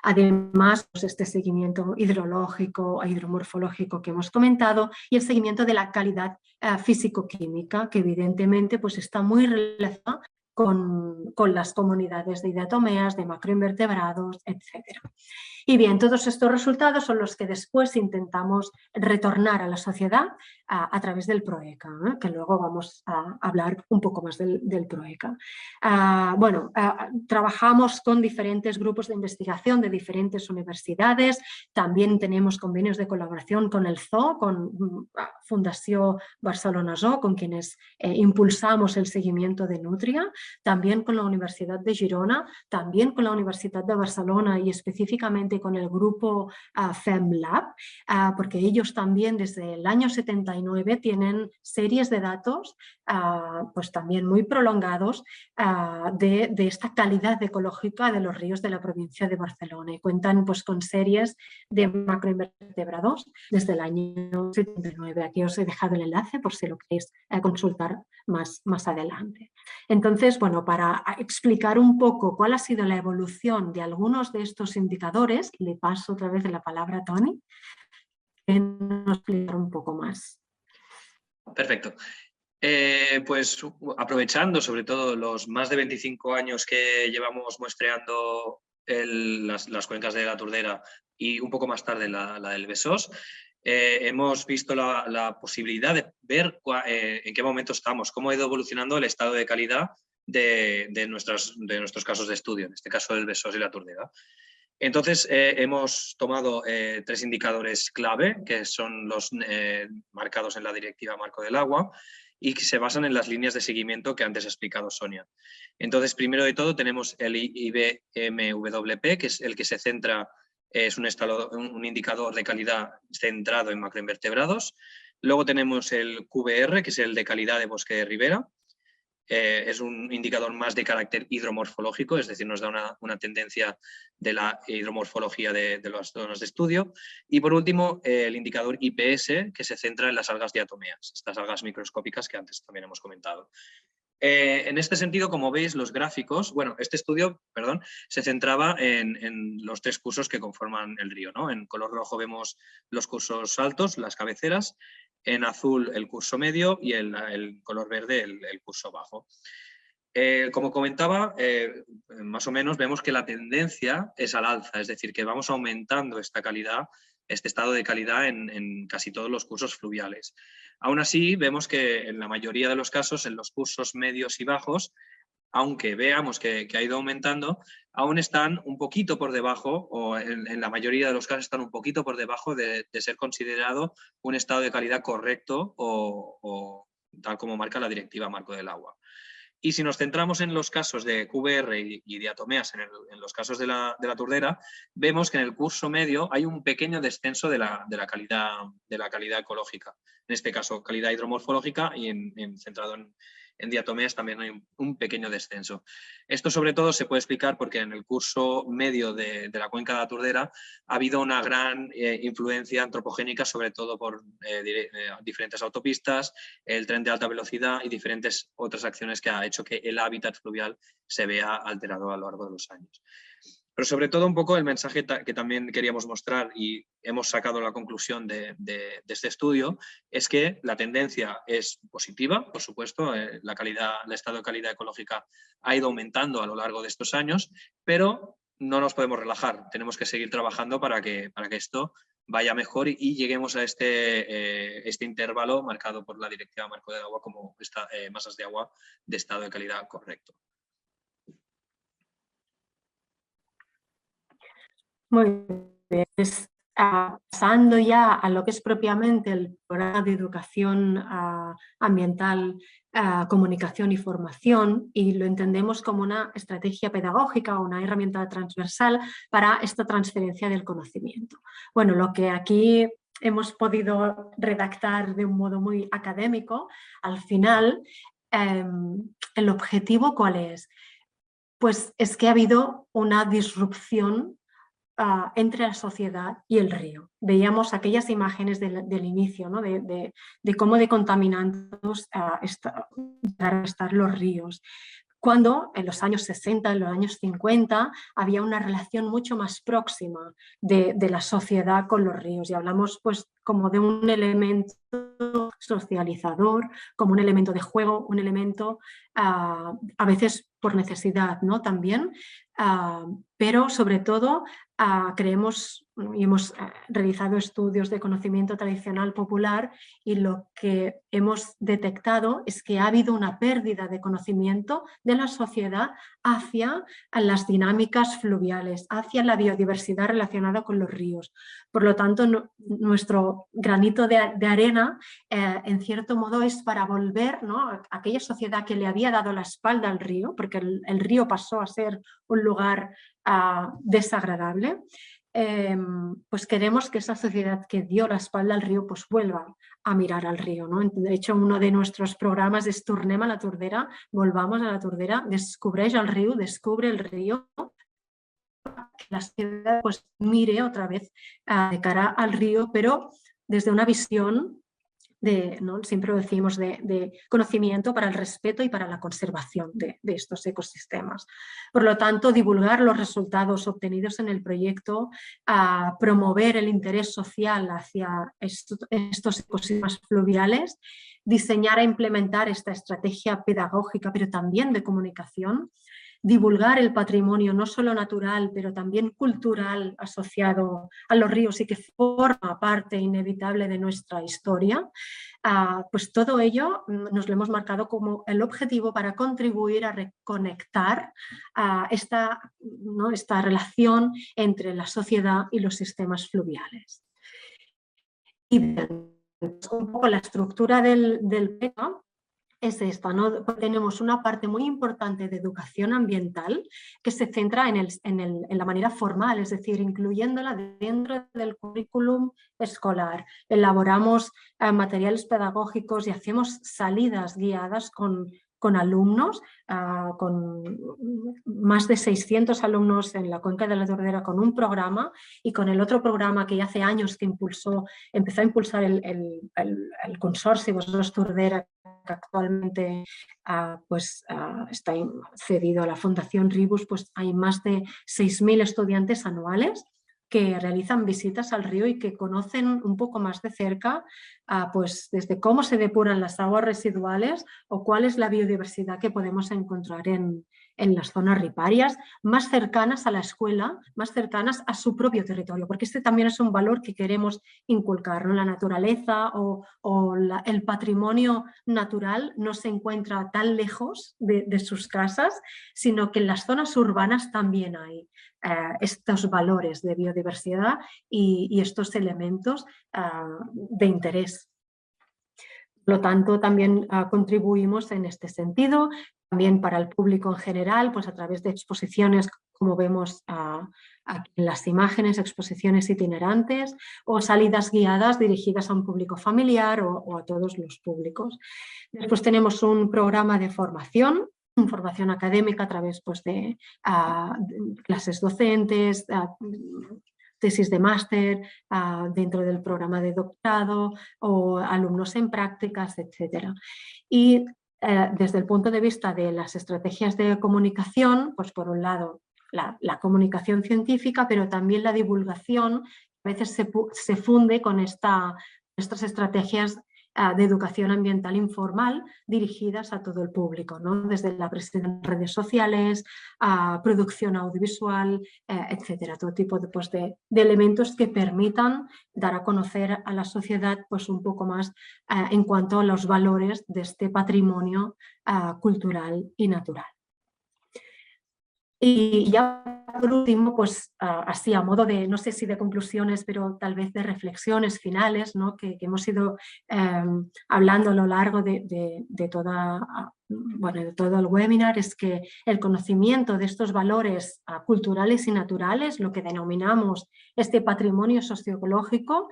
A: Además, pues este seguimiento hidrológico e hidromorfológico que hemos comentado, y el seguimiento de la calidad físico-química, que evidentemente pues, está muy relacionada con las comunidades de diatomeas, de macroinvertebrados, etc. Y bien, todos estos resultados son los que después intentamos retornar a la sociedad a través del PROECA, que luego vamos a hablar un poco más del PROECA. Trabajamos con diferentes grupos de investigación de diferentes universidades, también tenemos convenios de colaboración con el Zoo, con Fundació Barcelona Zoo, con quienes impulsamos el seguimiento de nutria, también con la Universidad de Girona, también con la Universidad de Barcelona y específicamente con el grupo FemLab, porque ellos también desde el año 79 tienen series de datos pues también muy prolongados de esta calidad ecológica de los ríos de la provincia de Barcelona, y cuentan pues con series de macroinvertebrados desde el año 79. Aquí os he dejado el enlace por si lo queréis consultar más adelante. Entonces, Entonces, bueno, para explicar un poco cuál ha sido la evolución de algunos de estos indicadores, le paso otra vez la palabra a Toni, que nos explicar un poco más.
C: Perfecto. Pues aprovechando sobre todo los más de 25 años que llevamos muestreando las cuencas de la Turdera y un poco más tarde la del Besós, hemos visto la posibilidad de ver en qué momento estamos, cómo ha ido evolucionando el estado de calidad de nuestros casos de estudio, en este caso el Besós y la Turdera. Entonces, hemos tomado 3 indicadores clave, que son los marcados en la Directiva Marco del Agua, y que se basan en las líneas de seguimiento que antes ha explicado Sonia. Entonces, primero de todo tenemos el IBMWP, que es el que se centra, es un indicador de calidad centrado en macroinvertebrados. Luego tenemos el QBR, que es el de calidad de bosque de ribera. Es un indicador más de carácter hidromorfológico, es decir, nos da una tendencia de la hidromorfología de las zonas de estudio. Y por último, el indicador IPS, que se centra en las algas diatomeas, estas algas microscópicas que antes también hemos comentado. En este sentido, como veis, los gráficos, bueno, este estudio, perdón, se centraba en los 3 cursos que conforman el río, ¿no? En color rojo vemos los cursos altos, las cabeceras, en azul el curso medio y el color verde el curso bajo. Como comentaba, más o menos vemos que la tendencia es al alza, es decir, que vamos aumentando esta calidad, este estado de calidad en casi todos los cursos fluviales. Aún así, vemos que en la mayoría de los casos, en los cursos medios y bajos, aunque veamos que ha ido aumentando, aún están un poquito por debajo, o en la mayoría de los casos están un poquito por debajo de ser considerado un estado de calidad correcto o tal como marca la Directiva Marco del Agua. Y si nos centramos en los casos de QBR y diatomeas, en los casos de la Turdera, vemos que en el curso medio hay un pequeño descenso de la calidad ecológica. En este caso, calidad hidromorfológica y centrado en diatomeas también hay un pequeño descenso. Esto sobre todo se puede explicar porque en el curso medio de la cuenca de la Turdera ha habido una gran influencia antropogénica, sobre todo por diferentes autopistas, el tren de alta velocidad y diferentes otras acciones que ha hecho que el hábitat fluvial se vea alterado a lo largo de los años. Pero sobre todo un poco el mensaje que también queríamos mostrar y hemos sacado la conclusión de este estudio es que la tendencia es positiva, por supuesto, el estado de calidad ecológica ha ido aumentando a lo largo de estos años, pero no nos podemos relajar, tenemos que seguir trabajando para que esto vaya mejor y lleguemos a este intervalo marcado por la Directiva Marco del Agua como masas de agua de estado de calidad correcto.
A: Muy bien, pasando ya a lo que es propiamente el programa de educación ambiental, comunicación y formación, y lo entendemos como una estrategia pedagógica o una herramienta transversal para esta transferencia del conocimiento. Bueno, lo que aquí hemos podido redactar de un modo muy académico, al final, ¿el objetivo cuál es? Pues es que ha habido una disrupción entre la sociedad y el río. Veíamos aquellas imágenes del inicio, ¿no? de cómo de contaminados llegaron a estar los ríos. Cuando en los años 60, en los años 50, había una relación mucho más próxima de la sociedad con los ríos. Y hablamos pues como de un elemento socializador, como un elemento de juego, un elemento a veces por necesidad, ¿no? También, pero sobre todo creemos y hemos realizado estudios de conocimiento tradicional popular y lo que hemos detectado es que ha habido una pérdida de conocimiento de la sociedad hacia las dinámicas fluviales, hacia la biodiversidad relacionada con los ríos. Por lo tanto, nuestro granito de arena, en cierto modo, es para volver, ¿no?, a aquella sociedad que le había dado la espalda al río, porque el río pasó a ser un lugar desagradable. Pues queremos que esa sociedad que dio la espalda al río pues vuelva a mirar al río, ¿no? De hecho, uno de nuestros programas es Tornem a la Tordera, volvamos a la Tordera, descubreix el río, descubre el río, que la sociedad pues mire otra vez de cara al río, pero desde una visión ¿no? Siempre decimos de conocimiento para el respeto y para la conservación de estos ecosistemas. Por lo tanto, divulgar los resultados obtenidos en el proyecto, promover el interés social hacia estos ecosistemas fluviales, diseñar e implementar esta estrategia pedagógica, pero también de comunicación, divulgar el patrimonio no solo natural, pero también cultural asociado a los ríos y que forma parte inevitable de nuestra historia, pues todo ello nos lo hemos marcado como el objetivo para contribuir a reconectar esta relación entre la sociedad y los sistemas fluviales. Y un poco la estructura del tema es esta, ¿no? Tenemos una parte muy importante de educación ambiental que se centra en la manera formal, es decir, incluyéndola dentro del currículum escolar. Elaboramos materiales pedagógicos y hacemos salidas guiadas con alumnos, con más de 600 alumnos en la Cuenca de la Tordera con un programa, y con el otro programa que ya hace años que empezó a impulsar el consorcio Boscos Tordera, que actualmente está cedido a la Fundación Ribus. Pues hay más de 6.000 estudiantes anuales que realizan visitas al río y que conocen un poco más de cerca pues desde cómo se depuran las aguas residuales o cuál es la biodiversidad que podemos encontrar en las zonas riparias, más cercanas a la escuela, más cercanas a su propio territorio, porque este también es un valor que queremos inculcar, ¿no? La naturaleza el patrimonio natural no se encuentra tan lejos de sus casas, sino que en las zonas urbanas también hay estos valores de biodiversidad y estos elementos de interés. Por lo tanto, también contribuimos en este sentido, también para el público en general, pues a través de exposiciones, como vemos aquí en las imágenes, exposiciones itinerantes o salidas guiadas dirigidas a un público familiar o a todos los públicos. Después tenemos un programa de formación académica a través pues, de clases docentes, tesis de máster dentro del programa de doctorado o alumnos en prácticas, etc. Y desde el punto de vista de las estrategias de comunicación, pues por un lado la comunicación científica, pero también la divulgación a veces se funde con estas estrategias de educación ambiental informal dirigidas a todo el público, ¿no? Desde la presencia en redes sociales, a producción audiovisual, etcétera, todo tipo de elementos que permitan dar a conocer a la sociedad pues, un poco más en cuanto a los valores de este patrimonio cultural y natural. Y ya por último, pues así a modo de, no sé si de conclusiones, pero tal vez de reflexiones finales, ¿no? que hemos ido hablando a lo largo de todo el webinar, es que el conocimiento de estos valores culturales y naturales, lo que denominamos este patrimonio socioecológico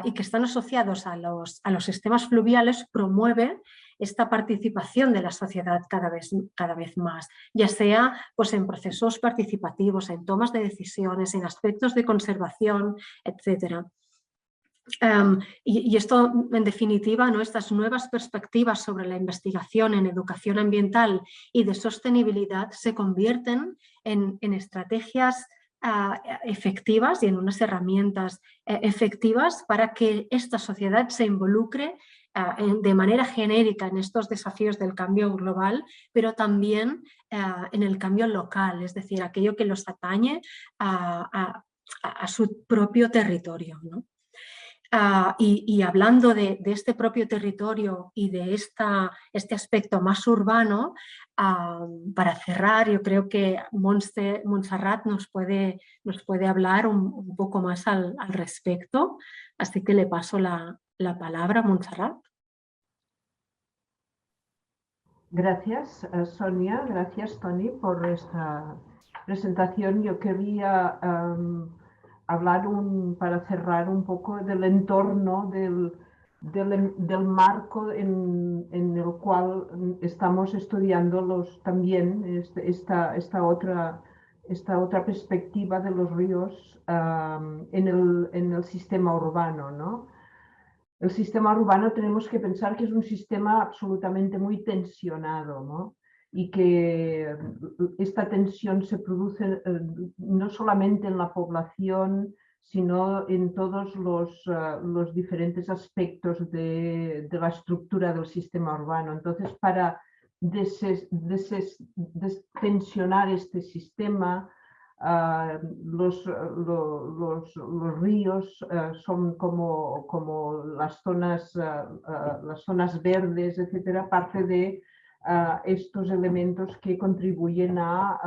A: y que están asociados a los sistemas fluviales, promueve esta participación de la sociedad cada vez más, ya sea pues, en procesos participativos, en tomas de decisiones, en aspectos de conservación, etc. Y esto, en definitiva, ¿no? Estas nuevas perspectivas sobre la investigación en educación ambiental y de sostenibilidad se convierten en estrategias efectivas y en unas herramientas efectivas para que esta sociedad se involucre de manera genérica en estos desafíos del cambio global, pero también en el cambio local, es decir, aquello que los atañe a su propio territorio, ¿no? Y hablando de este propio territorio y de este aspecto más urbano, para cerrar, yo creo que Montserrat nos puede hablar un poco más al respecto, así que le paso la palabra a Montserrat.
B: Gracias, Sonia. Gracias, Toni, por esta presentación. Yo quería hablar para cerrar un poco del entorno, del marco en el cual estamos estudiando también esta otra perspectiva de los ríos en el sistema urbano, ¿no? el sistema urbano tenemos que pensar que es un sistema absolutamente muy tensionado, ¿no? Y que esta tensión se produce no solamente en la población, sino en todos los diferentes aspectos de la estructura del sistema urbano. Entonces, para destensionar este sistema, los ríos son como las zonas verdes, etcétera, parte de estos elementos que contribuyen a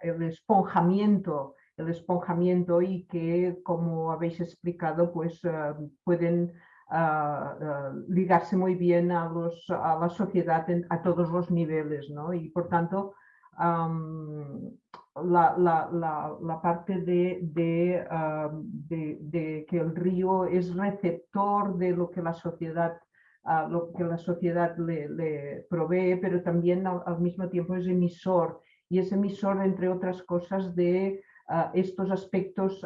B: el esponjamiento y que, como habéis explicado, pues pueden ligarse muy bien a la sociedad a todos los niveles, ¿no? Y por tanto, la parte de que el río es receptor de lo que la sociedad le provee, pero también al mismo tiempo es emisor, y es emisor, entre otras cosas, de estos aspectos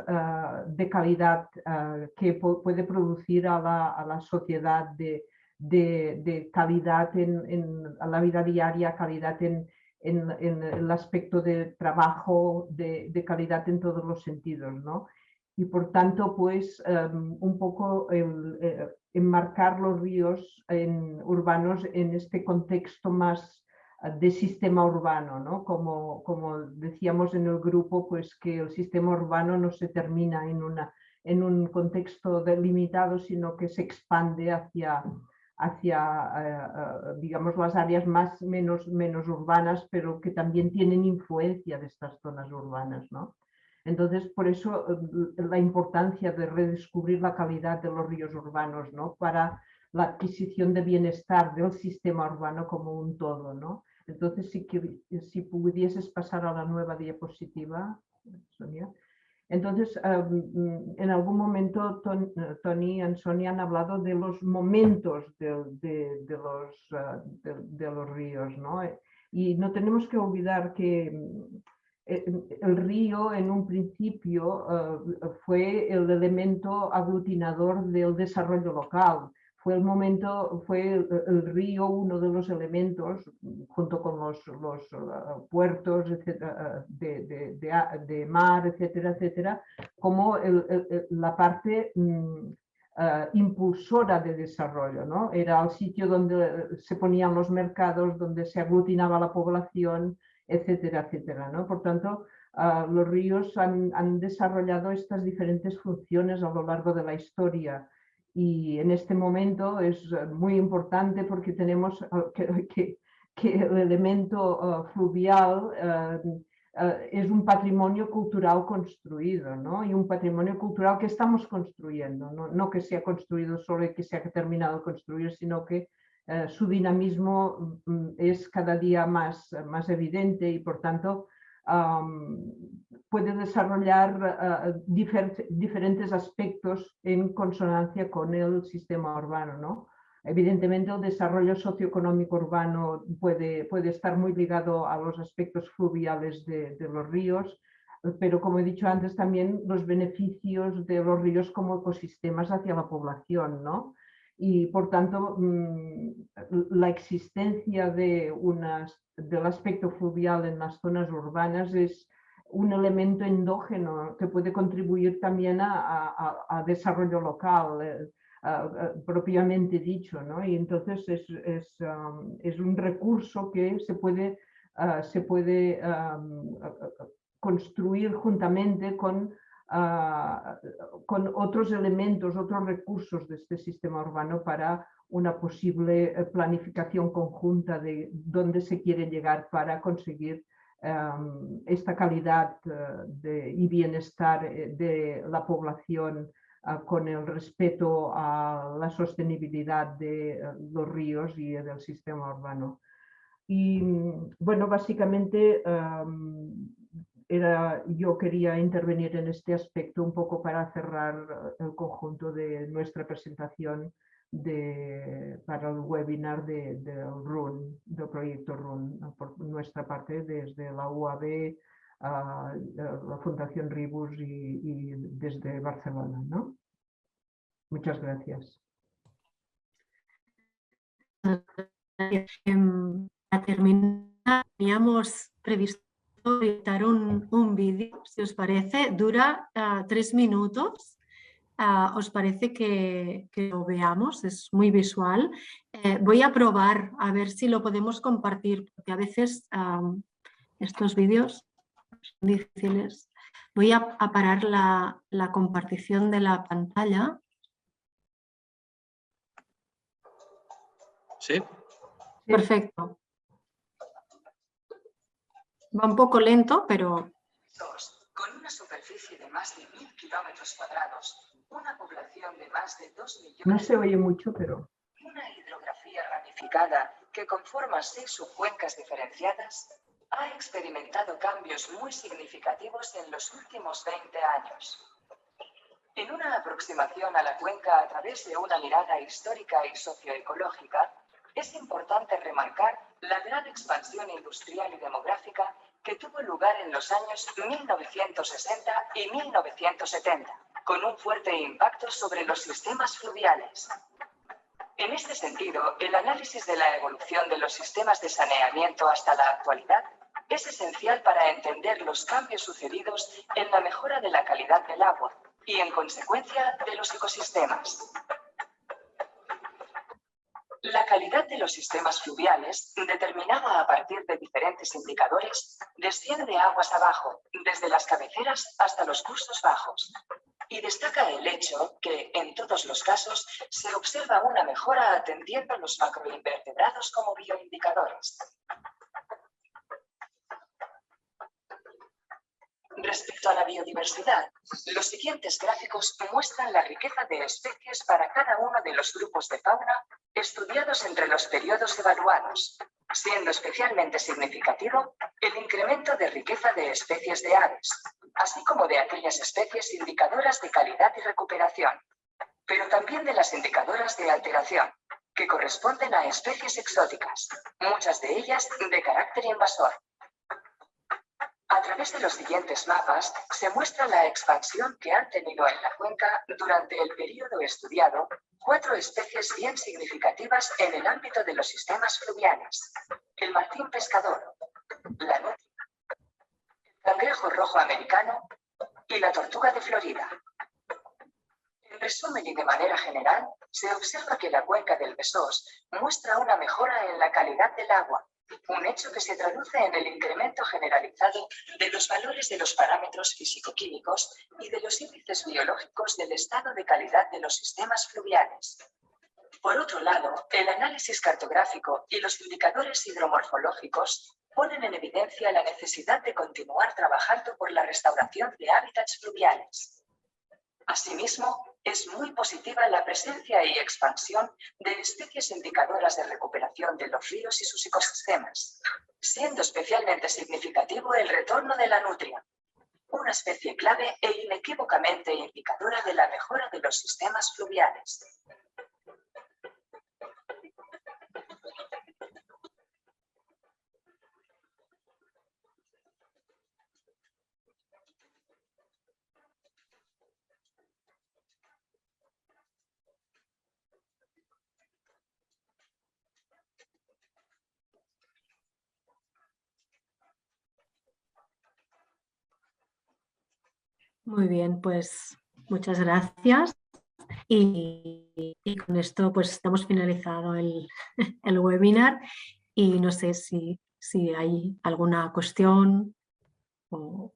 B: de calidad que puede producir a la sociedad, de calidad en la vida diaria, calidad en el aspecto de trabajo, de calidad en todos los sentidos, ¿no? Y por tanto, pues un poco enmarcar los ríos urbanos en este contexto más de sistema urbano, ¿no? Como decíamos en el grupo, pues que el sistema urbano no se termina en un contexto delimitado, sino que se expande hacia digamos, las áreas menos urbanas, pero que también tienen influencia de estas zonas urbanas, ¿no? Entonces, por eso la importancia de redescubrir la calidad de los ríos urbanos, ¿no? Para la adquisición de bienestar del sistema urbano como un todo, ¿no? Entonces, si pudieses pasar a la nueva diapositiva, Sonia. Entonces, en algún momento Tony y Sonia han hablado de los momentos de los ríos, ¿no? Y no tenemos que olvidar que el río en un principio fue el elemento aglutinador del desarrollo local. Fue el río uno de los elementos, junto con los puertos, etcétera, de mar, etcétera, etcétera, como la parte impulsora de desarrollo, ¿no? Era el sitio donde se ponían los mercados, donde se aglutinaba la población, etcétera, etcétera, ¿no? Por tanto, los ríos han desarrollado estas diferentes funciones a lo largo de la historia. Y en este momento es muy importante porque tenemos que el elemento fluvial es un patrimonio cultural construido, ¿no? Y un patrimonio cultural que estamos construyendo, no que se ha construido solo y que se ha terminado de construir, sino que su dinamismo es cada día más evidente y, por tanto, puede desarrollar diferentes aspectos en consonancia con el sistema urbano, ¿no? Evidentemente, el desarrollo socioeconómico urbano puede estar muy ligado a los aspectos fluviales de los ríos, pero, como he dicho antes, también los beneficios de los ríos como ecosistemas hacia la población, ¿no? Y, por tanto, la existencia del aspecto fluvial en las zonas urbanas es un elemento endógeno que puede contribuir también a desarrollo local, propiamente dicho, ¿no? Y entonces es un recurso que se puede construir juntamente con otros elementos, otros recursos de este sistema urbano para una posible planificación conjunta de dónde se quiere llegar para conseguir esta calidad y bienestar de la población con el respeto a la sostenibilidad de los ríos y del sistema urbano. Y bueno, básicamente yo quería intervenir en este aspecto un poco para cerrar el conjunto de nuestra presentación para el webinar del proyecto RUN, por nuestra parte desde la UAB, la Fundación Ribus y desde Barcelona, ¿no? Muchas gracias.
A: Para terminar, teníamos previsto editar un vídeo, si os parece, dura 3 minutos. ¿Os parece que lo veamos? Es muy visual. Voy a probar a ver si lo podemos compartir, porque a veces estos vídeos son difíciles. Voy a parar la compartición de la pantalla.
C: ¿Sí?
A: Perfecto. Va un poco lento, pero...
D: Con una superficie de más de 1000 kilómetros cuadrados, una población de más de 2 millones...
B: No se oye mucho, pero...
D: Una hidrografía ramificada que conforma 6 subcuencas diferenciadas, ha experimentado cambios muy significativos en los últimos 20 años. En una aproximación a la cuenca a través de una mirada histórica y socioecológica, es importante remarcar la gran expansión industrial y demográfica que tuvo lugar en los años 1960 y 1970, con un fuerte impacto sobre los sistemas fluviales. En este sentido, el análisis de la evolución de los sistemas de saneamiento hasta la actualidad es esencial para entender los cambios sucedidos en la mejora de la calidad del agua y, en consecuencia, de los ecosistemas. La calidad de los sistemas fluviales, determinada a partir de diferentes indicadores, desciende aguas abajo, desde las cabeceras hasta los cursos bajos. Y destaca el hecho que, en todos los casos, se observa una mejora atendiendo los macroinvertebrados como bioindicadores. Respecto a la biodiversidad, los siguientes gráficos muestran la riqueza de especies para cada uno de los grupos de fauna estudiados entre los periodos evaluados, siendo especialmente significativo el incremento de riqueza de especies de aves, así como de aquellas especies indicadoras de calidad y recuperación, pero también de las indicadoras de alteración, que corresponden a especies exóticas, muchas de ellas de carácter invasor. A través de los siguientes mapas se muestra la expansión que han tenido en la cuenca durante el periodo estudiado 4 especies bien significativas en el ámbito de los sistemas fluviales: el martín pescador, la nutria, el cangrejo rojo americano y la tortuga de Florida. En resumen y de manera general, se observa que la cuenca del Besós muestra una mejora en la calidad del agua, un hecho que se traduce en el incremento generalizado de los valores de los parámetros físico-químicos y de los índices biológicos del estado de calidad de los sistemas fluviales. Por otro lado, el análisis cartográfico y los indicadores hidromorfológicos ponen en evidencia la necesidad de continuar trabajando por la restauración de hábitats fluviales. Asimismo, es muy positiva la presencia y expansión de especies indicadoras de recuperación de los ríos y sus ecosistemas, siendo especialmente significativo el retorno de la nutria, una especie clave e inequívocamente indicadora de la mejora de los sistemas fluviales.
A: Muy bien, pues muchas gracias. Y con esto pues estamos finalizado el webinar y no sé si hay alguna cuestión o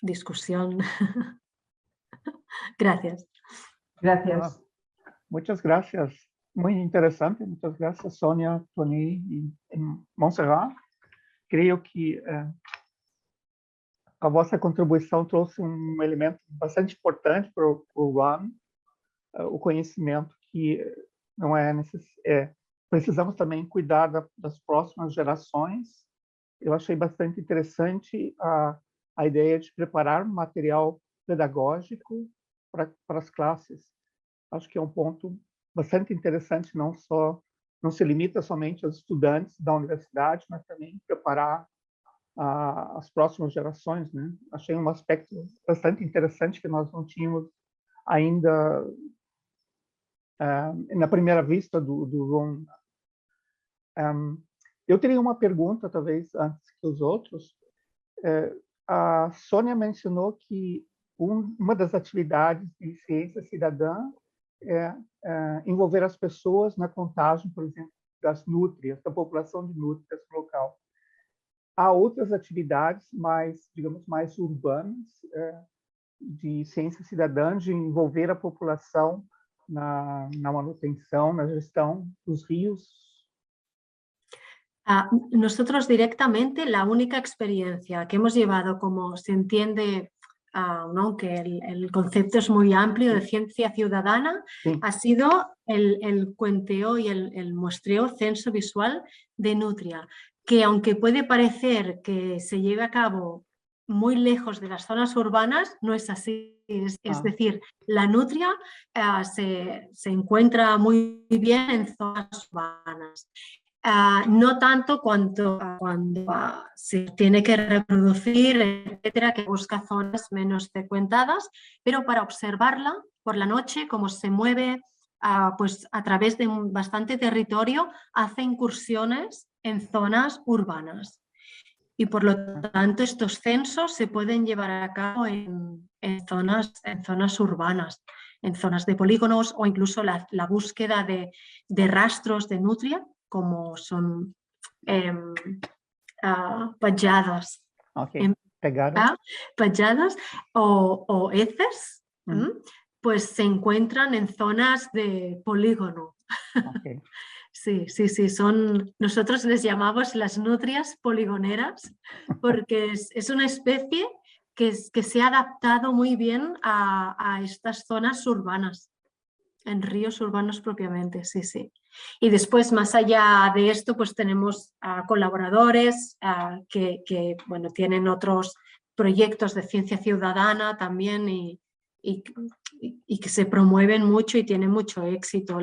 A: discusión. Gracias.
B: Gracias.
E: Muchas gracias. Muy interesante. Muchas gracias, Sônia, Tony e Montserrat. Creio que a vossa contribuição trouxe elemento bastante importante para o RUN, o conhecimento que não é necessário. Precisamos também cuidar das próximas gerações. Eu achei bastante interessante a ideia de preparar material pedagógico para as classes. Acho que é um ponto bastante interessante, não se limita somente aos estudantes da universidade, mas também preparar as próximas gerações, né? Achei um aspecto bastante interessante que nós não tínhamos ainda na primeira vista do Ron. Eu teria uma pergunta, talvez, antes que os outros. A Sônia mencionou que uma das atividades de ciência cidadã é envolver as pessoas na contagem, por exemplo, das nútrias, da população de nútrias local. Há outras atividades digamos, mais urbanas de ciência cidadã, de envolver a população na manutenção, na gestão dos ríos.
A: Nosotros directamente la única experiencia que hemos llevado, como se entiende, ¿no? Que el concepto es muy amplio de ciencia ciudadana,
E: Sí.
A: ha sido el cuenteo y el muestreo censo visual de nutria, que aunque puede parecer que se lleve a cabo muy lejos de las zonas urbanas, no es así. Es decir, la nutria se encuentra muy bien en zonas urbanas. No tanto cuando se tiene que reproducir, etcétera, que busca zonas menos frecuentadas, pero para observarla por la noche, como se mueve pues a través de bastante territorio, hace incursiones en zonas urbanas. Y por lo tanto estos censos se pueden llevar a cabo en zonas urbanas, en zonas de polígonos, o incluso la búsqueda de rastros de nutria, como son petjades, petjades o heces, pues se encuentran en zonas de polígono. Sí, nosotros les llamamos las nutrias poligoneras, porque es una especie que se ha adaptado muy bien a estas zonas urbanas, en ríos urbanos propiamente, sí. Y después, más allá de esto, pues tenemos colaboradores que bueno, tienen otros proyectos de ciencia ciudadana también y que se promueven mucho y tienen mucho éxito.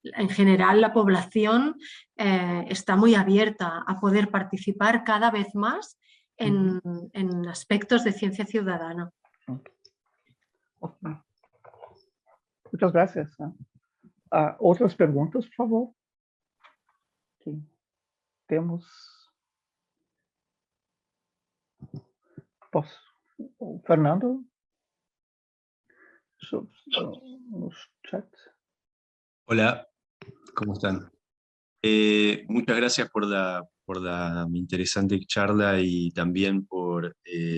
A: En general, la población está muy abierta a poder participar cada vez más en aspectos de ciencia ciudadana.
E: Okay. Muchas gracias. ¿Otras preguntas, por favor? Okay. Temos... Fernando? Chat.
F: Hola, ¿cómo están? Muchas gracias por la interesante charla y también por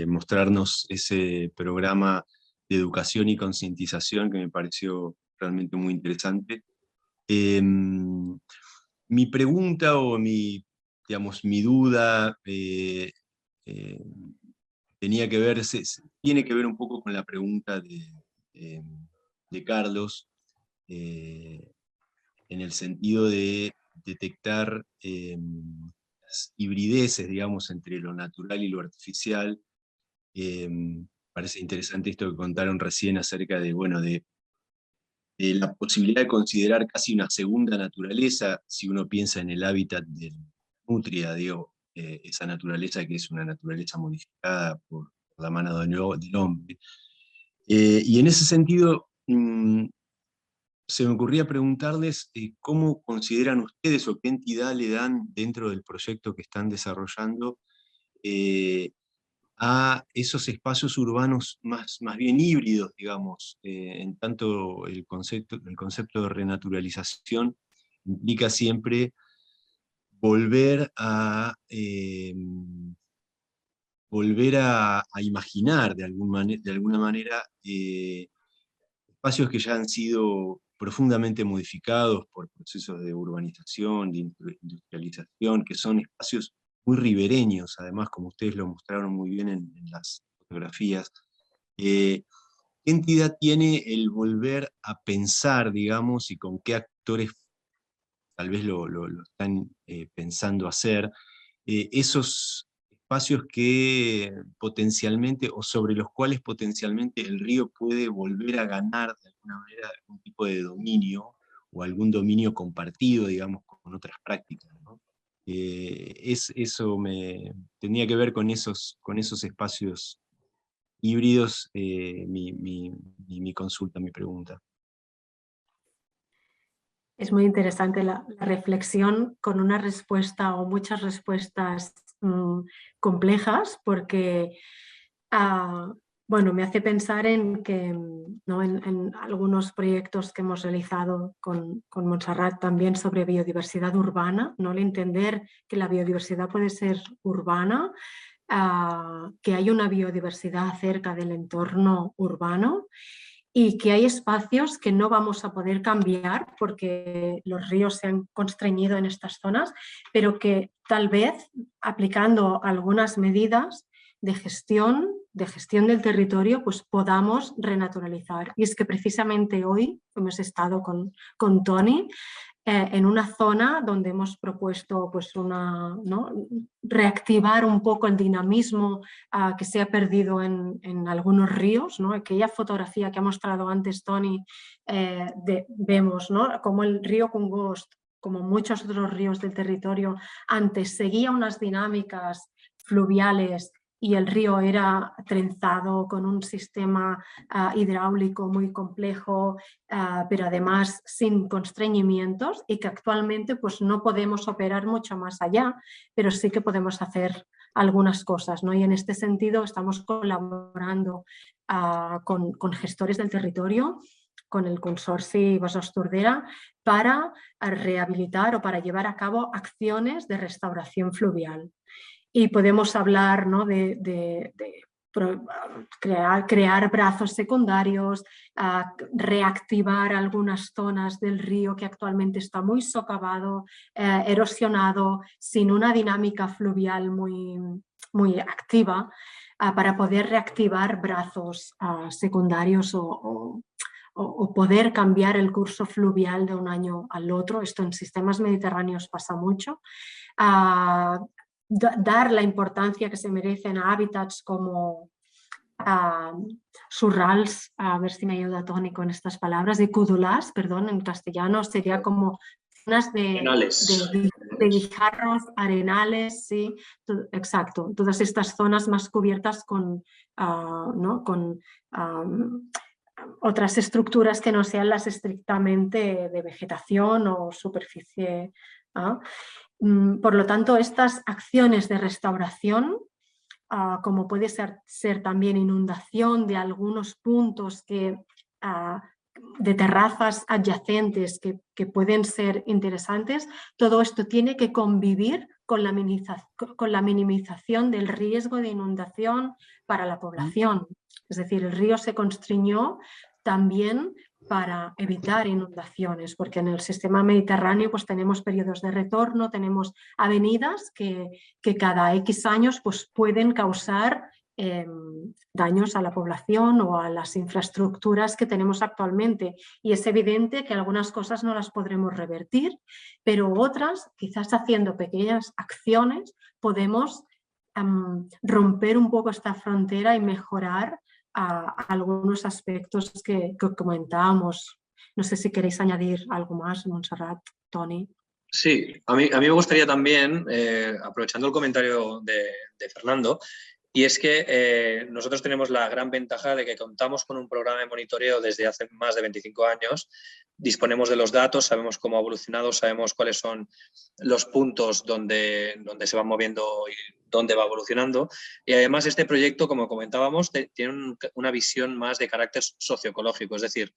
F: mostrarnos ese programa de educación y concientización que me pareció realmente muy interesante. Mi pregunta o mi duda tiene que ver un poco con la pregunta de Carlos, en el sentido de detectar las hibrideces, digamos, entre lo natural y lo artificial. Parece interesante esto que contaron recién acerca de, bueno, de la posibilidad de considerar casi una segunda naturaleza, si uno piensa en el hábitat de nutria, digo, esa naturaleza que es una naturaleza modificada por la mano del hombre. Y en ese sentido, se me ocurría preguntarles cómo consideran ustedes o qué entidad le dan dentro del proyecto que están desarrollando a esos espacios urbanos más bien híbridos, digamos, en tanto el concepto de renaturalización implica siempre volver a imaginar de alguna manera espacios que ya han sido profundamente modificados por procesos de urbanización, de industrialización, que son espacios muy ribereños, además, como ustedes lo mostraron muy bien en las fotografías. ¿Qué entidad tiene el volver a pensar, digamos, y con qué actores tal vez lo están pensando hacer, esos espacios que potencialmente, o sobre los cuales potencialmente el río puede volver a ganar de alguna manera algún tipo de dominio, o algún dominio compartido, digamos, con otras prácticas, ¿no? Eso tenía que ver con esos espacios híbridos mi consulta, mi pregunta.
A: Es muy interesante la reflexión con una respuesta o muchas respuestas complejas, porque bueno, me hace pensar en que ¿no? en algunos proyectos que hemos realizado con Montserrat también sobre biodiversidad urbana, ¿no? El entender que la biodiversidad puede ser urbana, que hay una biodiversidad cerca del entorno urbano y que hay espacios que no vamos a poder cambiar porque los ríos se han constreñido en estas zonas, pero que tal vez aplicando algunas medidas de gestión del territorio, pues podamos renaturalizar. Y es que precisamente hoy hemos estado con Toni en una zona donde hemos propuesto pues ¿no? reactivar un poco el dinamismo que se ha perdido en algunos ríos, ¿no? Aquella fotografía que ha mostrado antes Toni, vemos ¿no? como el río Congost, como muchos otros ríos del territorio, antes seguía unas dinámicas fluviales y el río era trenzado con un sistema hidráulico muy complejo, pero además sin constreñimientos, y que actualmente pues, no podemos operar mucho más allá, pero sí que podemos hacer algunas cosas, ¿no? Y en este sentido estamos colaborando con gestores del territorio, con el Consorci Besòs Tordera, para rehabilitar o para llevar a cabo acciones de restauración fluvial. Y podemos hablar ¿no? de crear brazos secundarios, reactivar algunas zonas del río que actualmente está muy socavado, erosionado, sin una dinámica fluvial muy activa, para poder reactivar brazos secundarios o poder cambiar el curso fluvial de un año al otro. Esto en sistemas mediterráneos pasa mucho. Dar la importancia que se merecen a hábitats como surrals, a ver si me ayuda Toni con estas palabras, y cudulás, perdón, en castellano sería como zonas de guijarros, arenales, sí, exacto, todas estas zonas más cubiertas con, ¿no? con otras estructuras que no sean las estrictamente de vegetación o superficie. Por lo tanto, estas acciones de restauración, como puede ser también inundación de algunos puntos de terrazas adyacentes que pueden ser interesantes, todo esto tiene que convivir con la minimización del riesgo de inundación para la población. Es decir, el río se constriñó también para evitar inundaciones, porque en el sistema mediterráneo pues tenemos periodos de retorno, tenemos avenidas que cada X años pues pueden causar daños a la población o a las infraestructuras que tenemos actualmente, y es evidente que algunas cosas no las podremos revertir, pero otras, quizás haciendo pequeñas acciones, podemos romper un poco esta frontera y mejorar algunos aspectos que comentábamos. No sé si queréis añadir algo más, Montserrat, Toni.
C: Sí, a mí me gustaría también, aprovechando el comentario de Fernando, y es que nosotros tenemos la gran ventaja de que contamos con un programa de monitoreo desde hace más de 25 años, disponemos de los datos, sabemos cómo ha evolucionado, sabemos cuáles son los puntos donde se va moviendo y dónde va evolucionando, y además este proyecto, como comentábamos, tiene una visión más de carácter socioecológico, es decir,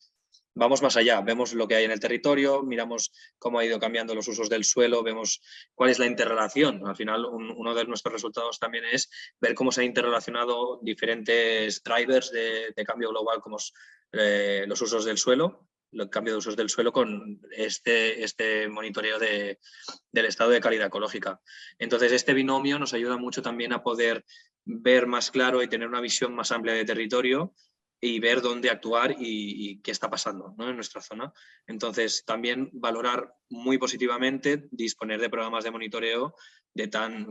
C: vamos más allá, vemos lo que hay en el territorio, miramos cómo ha ido cambiando los usos del suelo, vemos cuál es la interrelación. Al final, uno de nuestros resultados también es ver cómo se han interrelacionado diferentes drivers de cambio global, como los usos del suelo, el cambio de usos del suelo con este monitoreo del estado de calidad ecológica. Entonces, este binomio nos ayuda mucho también a poder ver más claro y tener una visión más amplia de territorio y ver dónde actuar y qué está pasando, ¿no? En nuestra zona. Entonces, también valorar muy positivamente disponer de programas de monitoreo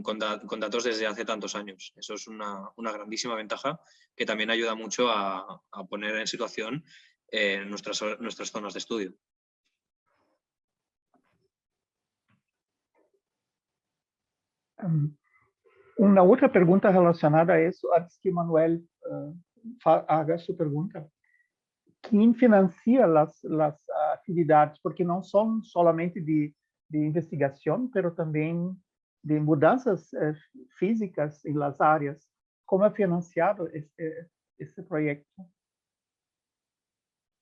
C: con datos desde hace tantos años. Eso es una grandísima ventaja que también ayuda mucho a poner en situación nuestras zonas de estudio.
E: Una outra pergunta relacionada a isso, antes que Manuel haga su pregunta. ¿Quién financia las actividades? Porque no son solamente de investigación, pero también de mudanzas físicas en las áreas. ¿Cómo ha financiado este proyecto?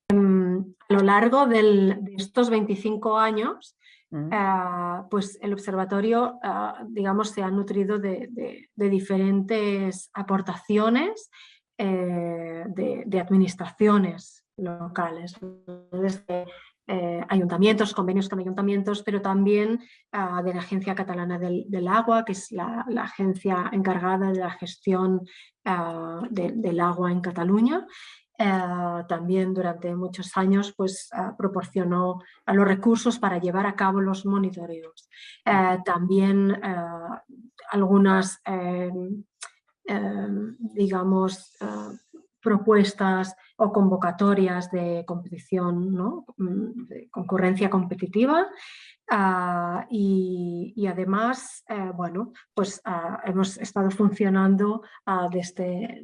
A: A lo largo de estos 25 años, pues el observatorio, digamos, se ha nutrido de diferentes aportaciones de administraciones locales, desde ayuntamientos, convenios con ayuntamientos, pero también de la Agencia Catalana del Agua, que es la agencia encargada de la gestión del agua en Cataluña. También durante muchos años pues, proporcionó los recursos para llevar a cabo los monitoreos. También algunas, digamos, propuestas o convocatorias de competición, ¿no? De concurrencia competitiva. Y además, bueno, pues hemos estado funcionando de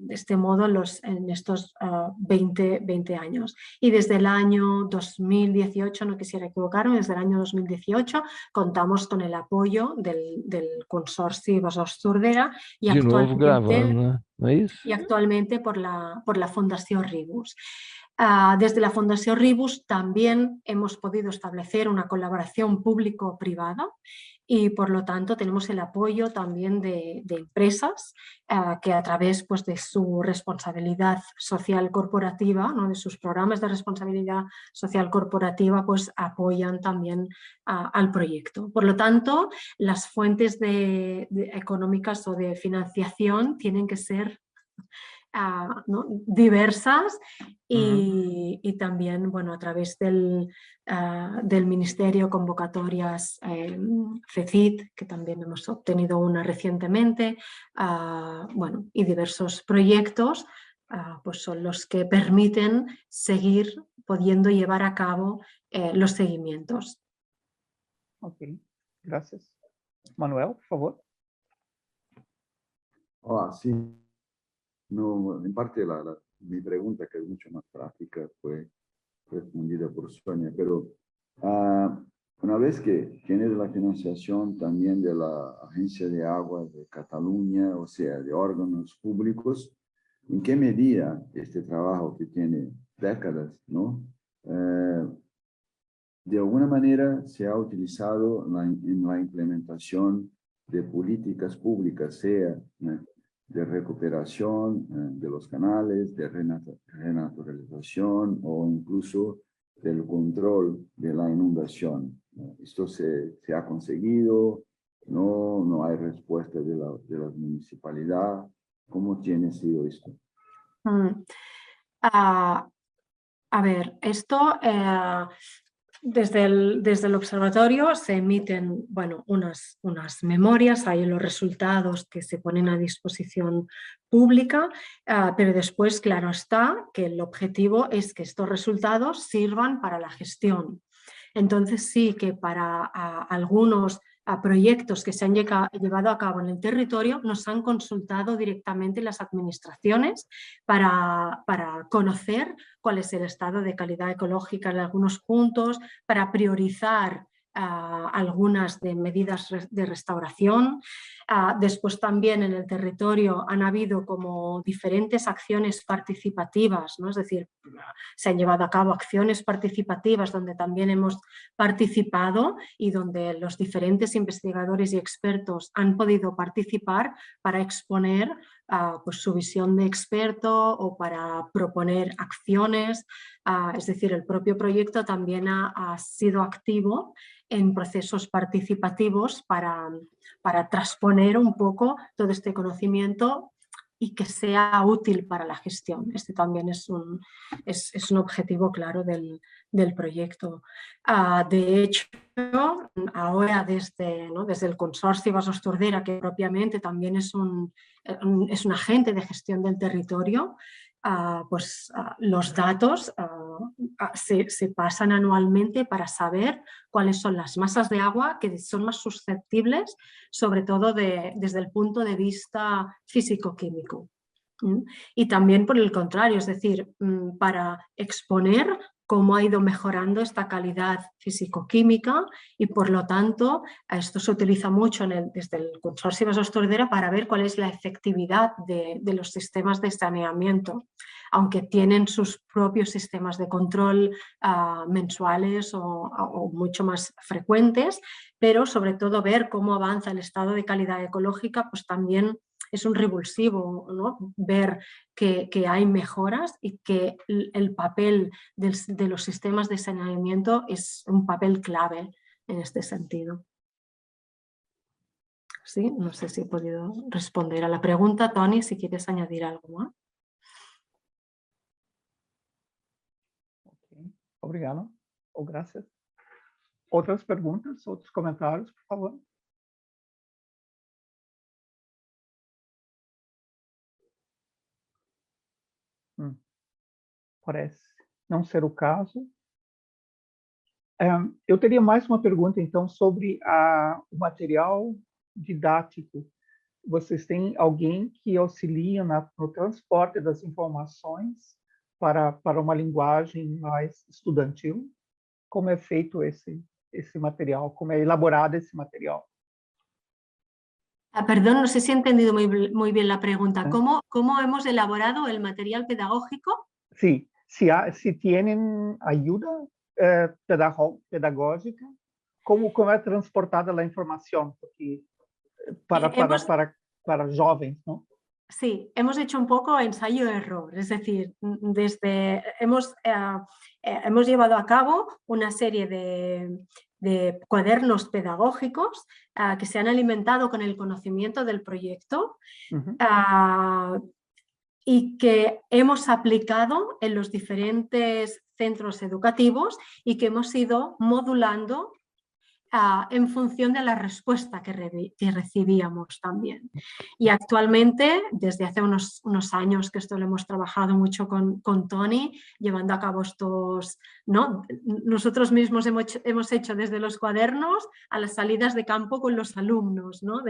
A: este modo en estos 20 años. Y desde el año 2018, no quisiera equivocarme, desde el año 2018 contamos con el apoyo del Consorci Besòs Tordera y actualmente por la Fundació Ribus. Desde la Fundació Ribus también hemos podido establecer una colaboración público-privada y por lo tanto tenemos el apoyo también de empresas que a través pues, de su responsabilidad social corporativa, ¿no? De sus programas de responsabilidad social corporativa, pues apoyan también al proyecto. Por lo tanto, las fuentes económicas o de financiación tienen que ser ¿no? diversas y también bueno, a través del Ministerio convocatorias FECIT, que también hemos obtenido una recientemente, bueno, y diversos proyectos pues son los que permiten seguir pudiendo llevar a cabo los seguimientos.
E: Ok, gracias. Manuel, por favor.
G: Hola, sí. No, en parte mi pregunta, que es mucho más práctica, fue respondida por Sonia, pero una vez que tienes la financiación también de la Agencia de Agua de Cataluña, o sea, de órganos públicos, ¿en qué medida este trabajo que tiene décadas, ¿no? De alguna manera se ha utilizado en la implementación de políticas públicas, sea de recuperación de los canales, de renaturalización o incluso del control de la inundación? ¿Esto se ha conseguido? ¿No hay respuesta de la municipalidad? ¿Cómo tiene sido esto?
A: A ver, esto... Desde el observatorio se emiten bueno, unas memorias, hay los resultados que se ponen a disposición pública, pero después, claro está, que el objetivo es que estos resultados sirvan para la gestión. Entonces sí que para algunos proyectos que se han llevado a cabo en el territorio nos han consultado directamente las administraciones para conocer cuál es el estado de calidad ecológica en algunos puntos, para priorizar algunas de medidas de restauración. Después también en el territorio han habido como diferentes acciones participativas, ¿no? Es decir, se han llevado a cabo acciones participativas donde también hemos participado y donde los diferentes investigadores y expertos han podido participar para exponer pues su visión de experto o para proponer acciones. Es decir, el propio proyecto también ha sido activo en procesos participativos para transponer un poco todo este conocimiento y que sea útil para la gestión. Este también es un objetivo claro del proyecto. De hecho, ahora desde el Consorci Besòs Tordera, que propiamente también es un agente de gestión del territorio, pues los datos se pasan anualmente para saber cuáles son las masas de agua que son más susceptibles, sobre todo desde el punto de vista físico-químico. Y también por el contrario, es decir, para exponer cómo ha ido mejorando esta calidad físico-química y por lo tanto esto se utiliza mucho desde el Consorcio Besòs Tordera para ver cuál es la efectividad de los sistemas de saneamiento, aunque tienen sus propios sistemas de control mensuales o mucho más frecuentes, pero sobre todo ver cómo avanza el estado de calidad ecológica, pues también es un revulsivo, ¿no? Ver que hay mejoras y que el papel de los sistemas de saneamiento es un papel clave en este sentido. ¿Sí? No sé si he podido responder a la pregunta. Toni, si quieres añadir algo más.
E: Ok, obrigado. O gracias. ¿Otras preguntas, otros comentarios, por favor? Parece não ser o caso. Eu teria mais uma pergunta, então, sobre o material didático. Vocês têm alguém que auxilia no transporte das informações para uma linguagem mais estudantil? Como é feito esse material? Como é elaborado esse material?
A: Perdón, no sé si he entendido muy bien la pregunta. ¿Cómo hemos elaborado el material pedagógico?
E: Sí, si tienen ayuda pedagógica, ¿cómo es transportada la información? Porque para jóvenes, ¿no?
A: Sí, hemos hecho un poco ensayo-error, es decir, hemos llevado a cabo una serie de cuadernos pedagógicos que se han alimentado con el conocimiento del proyecto y que hemos aplicado en los diferentes centros educativos y que hemos ido modulando en función de la respuesta que recibíamos también. Y actualmente, desde hace unos años que esto lo hemos trabajado mucho con Toni, llevando a cabo estos, ¿no? Nosotros mismos hemos hecho desde los cuadernos a las salidas de campo con los alumnos, ¿no?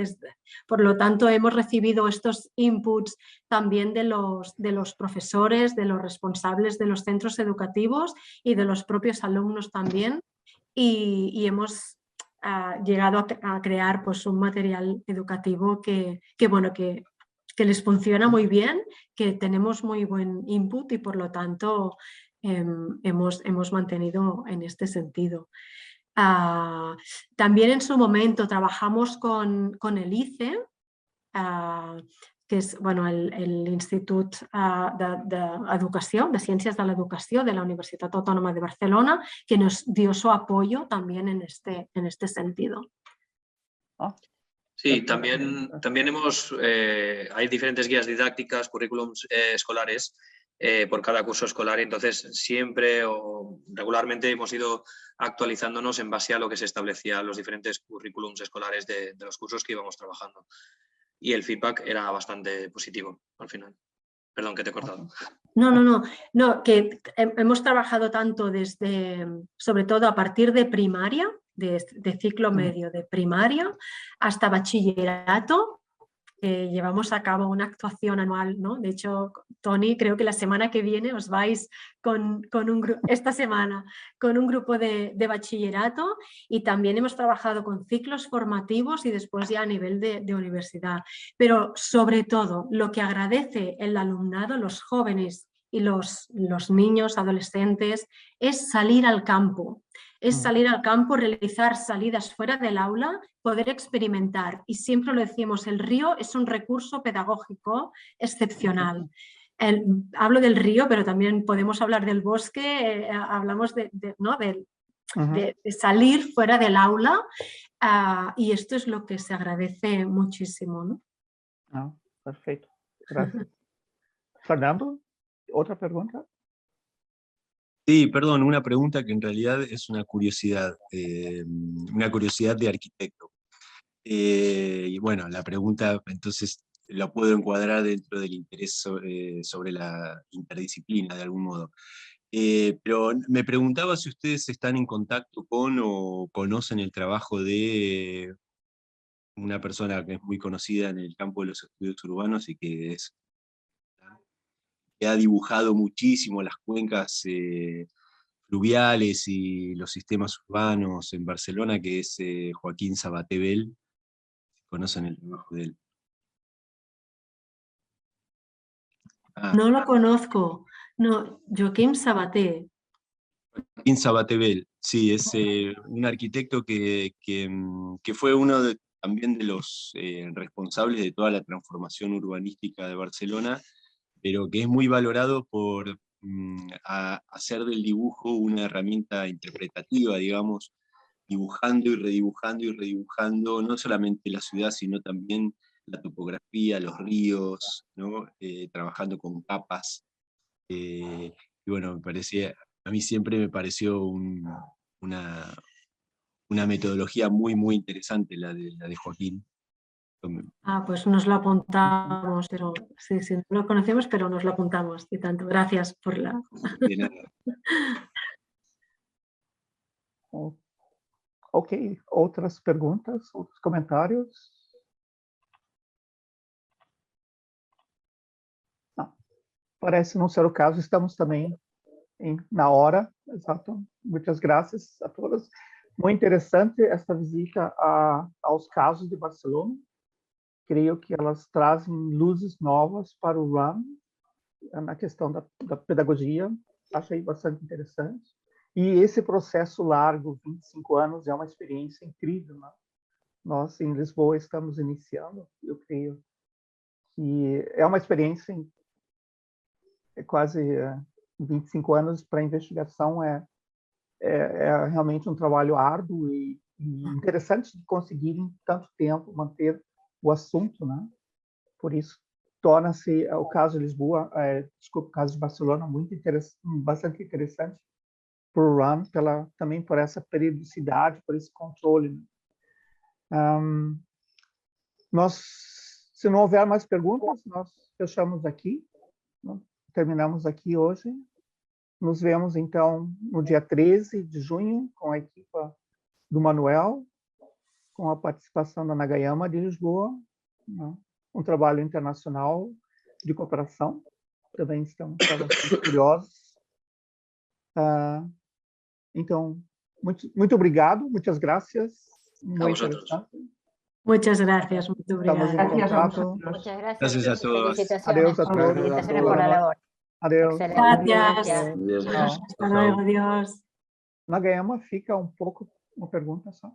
A: Por lo tanto, hemos recibido estos inputs también de los profesores, de los responsables de los centros educativos y de los propios alumnos también, y hemos llegado a crear pues, un material educativo que les funciona muy bien, que tenemos muy buen input y por lo tanto hemos mantenido en este sentido. También en su momento trabajamos con el ICE, que és l'Institut d'Educació, de Ciències de l'Educació de la Universitat Autónoma de Barcelona, que nos dio su apoyo también en este sentido.
C: Sí, también hay diferentes guías didácticas, currículums escolares por cada curso escolar, y entonces siempre o regularmente hemos ido actualizándonos en base a lo que se establecía en los diferentes currículums escolares de los cursos que íbamos trabajando. Y el feedback era bastante positivo al final. Perdón, que te he cortado.
A: No, que hemos trabajado tanto sobre todo a partir de primaria, de ciclo medio de primaria, hasta bachillerato. Llevamos a cabo una actuación anual, ¿no? De hecho, Toni, creo que la semana que viene os vais esta semana con un grupo de bachillerato, y también hemos trabajado con ciclos formativos y después ya a nivel de universidad. Pero sobre todo, lo que agradece el alumnado, los jóvenes y los niños, adolescentes, es salir al campo. Es salir al campo, realizar salidas fuera del aula, poder experimentar. Y siempre lo decimos, el río es un recurso pedagógico excepcional. Hablo del río, pero también podemos hablar del bosque, hablamos de salir fuera del aula, y esto es lo que se agradece muchísimo, ¿no?
E: Perfecto, gracias. Fernando, ¿otra pregunta?
F: Sí, perdón, una pregunta que en realidad es una curiosidad de arquitecto. Y bueno, la pregunta entonces la puedo encuadrar dentro del interés sobre la interdisciplina de algún modo. Pero me preguntaba si ustedes están en contacto con o conocen el trabajo de una persona que es muy conocida en el campo de los estudios urbanos y que es que ha dibujado muchísimo las cuencas fluviales y los sistemas urbanos en Barcelona, que es Joaquín Sabaté Bel. ¿Conocen el trabajo de él?
A: No lo conozco. No, Joaquim Sabaté.
F: Joaquín Sabaté Bel, sí, es un arquitecto que fue uno también de los responsables de toda la transformación urbanística de Barcelona, pero que es muy valorado por hacer del dibujo una herramienta interpretativa, digamos, dibujando y redibujando no solamente la ciudad, sino también la topografía, los ríos, ¿no? Trabajando con capas. Y bueno, a mí siempre me pareció una metodología muy, muy interesante la de Joaquín.
A: Pues nos lo apuntamos, pero sí, no lo conocemos, pero nos lo apuntamos. Y tanto, gracias por la...
F: De nada.
E: Ok, outras perguntas, outros comentários? Não, parece não ser o caso, estamos também na hora, exato. Muitas graças a todos. Muito interessante esta visita aos casos de Barcelona. Creio que elas trazem luzes novas para o RUN, na questão da pedagogia. Achei bastante interessante. E esse processo largo, 25 anos, é uma experiência incrível, né? Nós, em Lisboa, estamos iniciando. Eu creio que é uma experiência quase 25 anos para investigação. É realmente um trabalho árduo e interessante de conseguir em tanto tempo manter o assunto, né? Por isso, torna-se o caso de Lisboa, o caso de Barcelona, bastante interessante para o RUN, também por essa periodicidade, por esse controle. Se não houver mais perguntas, nós fechamos aqui, né? Terminamos aqui hoje. Nos vemos, então, no dia 13 de junho, com a equipa do Manuel, com a participação da Nagayama de Lisboa, né? Um trabalho internacional de cooperação. Também estamos bastante curiosos. Então, muito obrigado, muitas gracias. Muy interesante.
A: Muchas gracias, muito obrigada.
B: Gracias a vosotros.
H: Muchas gracias.
F: Gracias a todos.
H: Felicitaciones.
E: Adiós a todos.
H: Felicitaciones por la labor.
E: Adeus.
H: Excelente.
A: Gracias.
G: Adiós.
A: Hasta luego, adiós.
E: Nagayama fica pouco, uma pergunta só.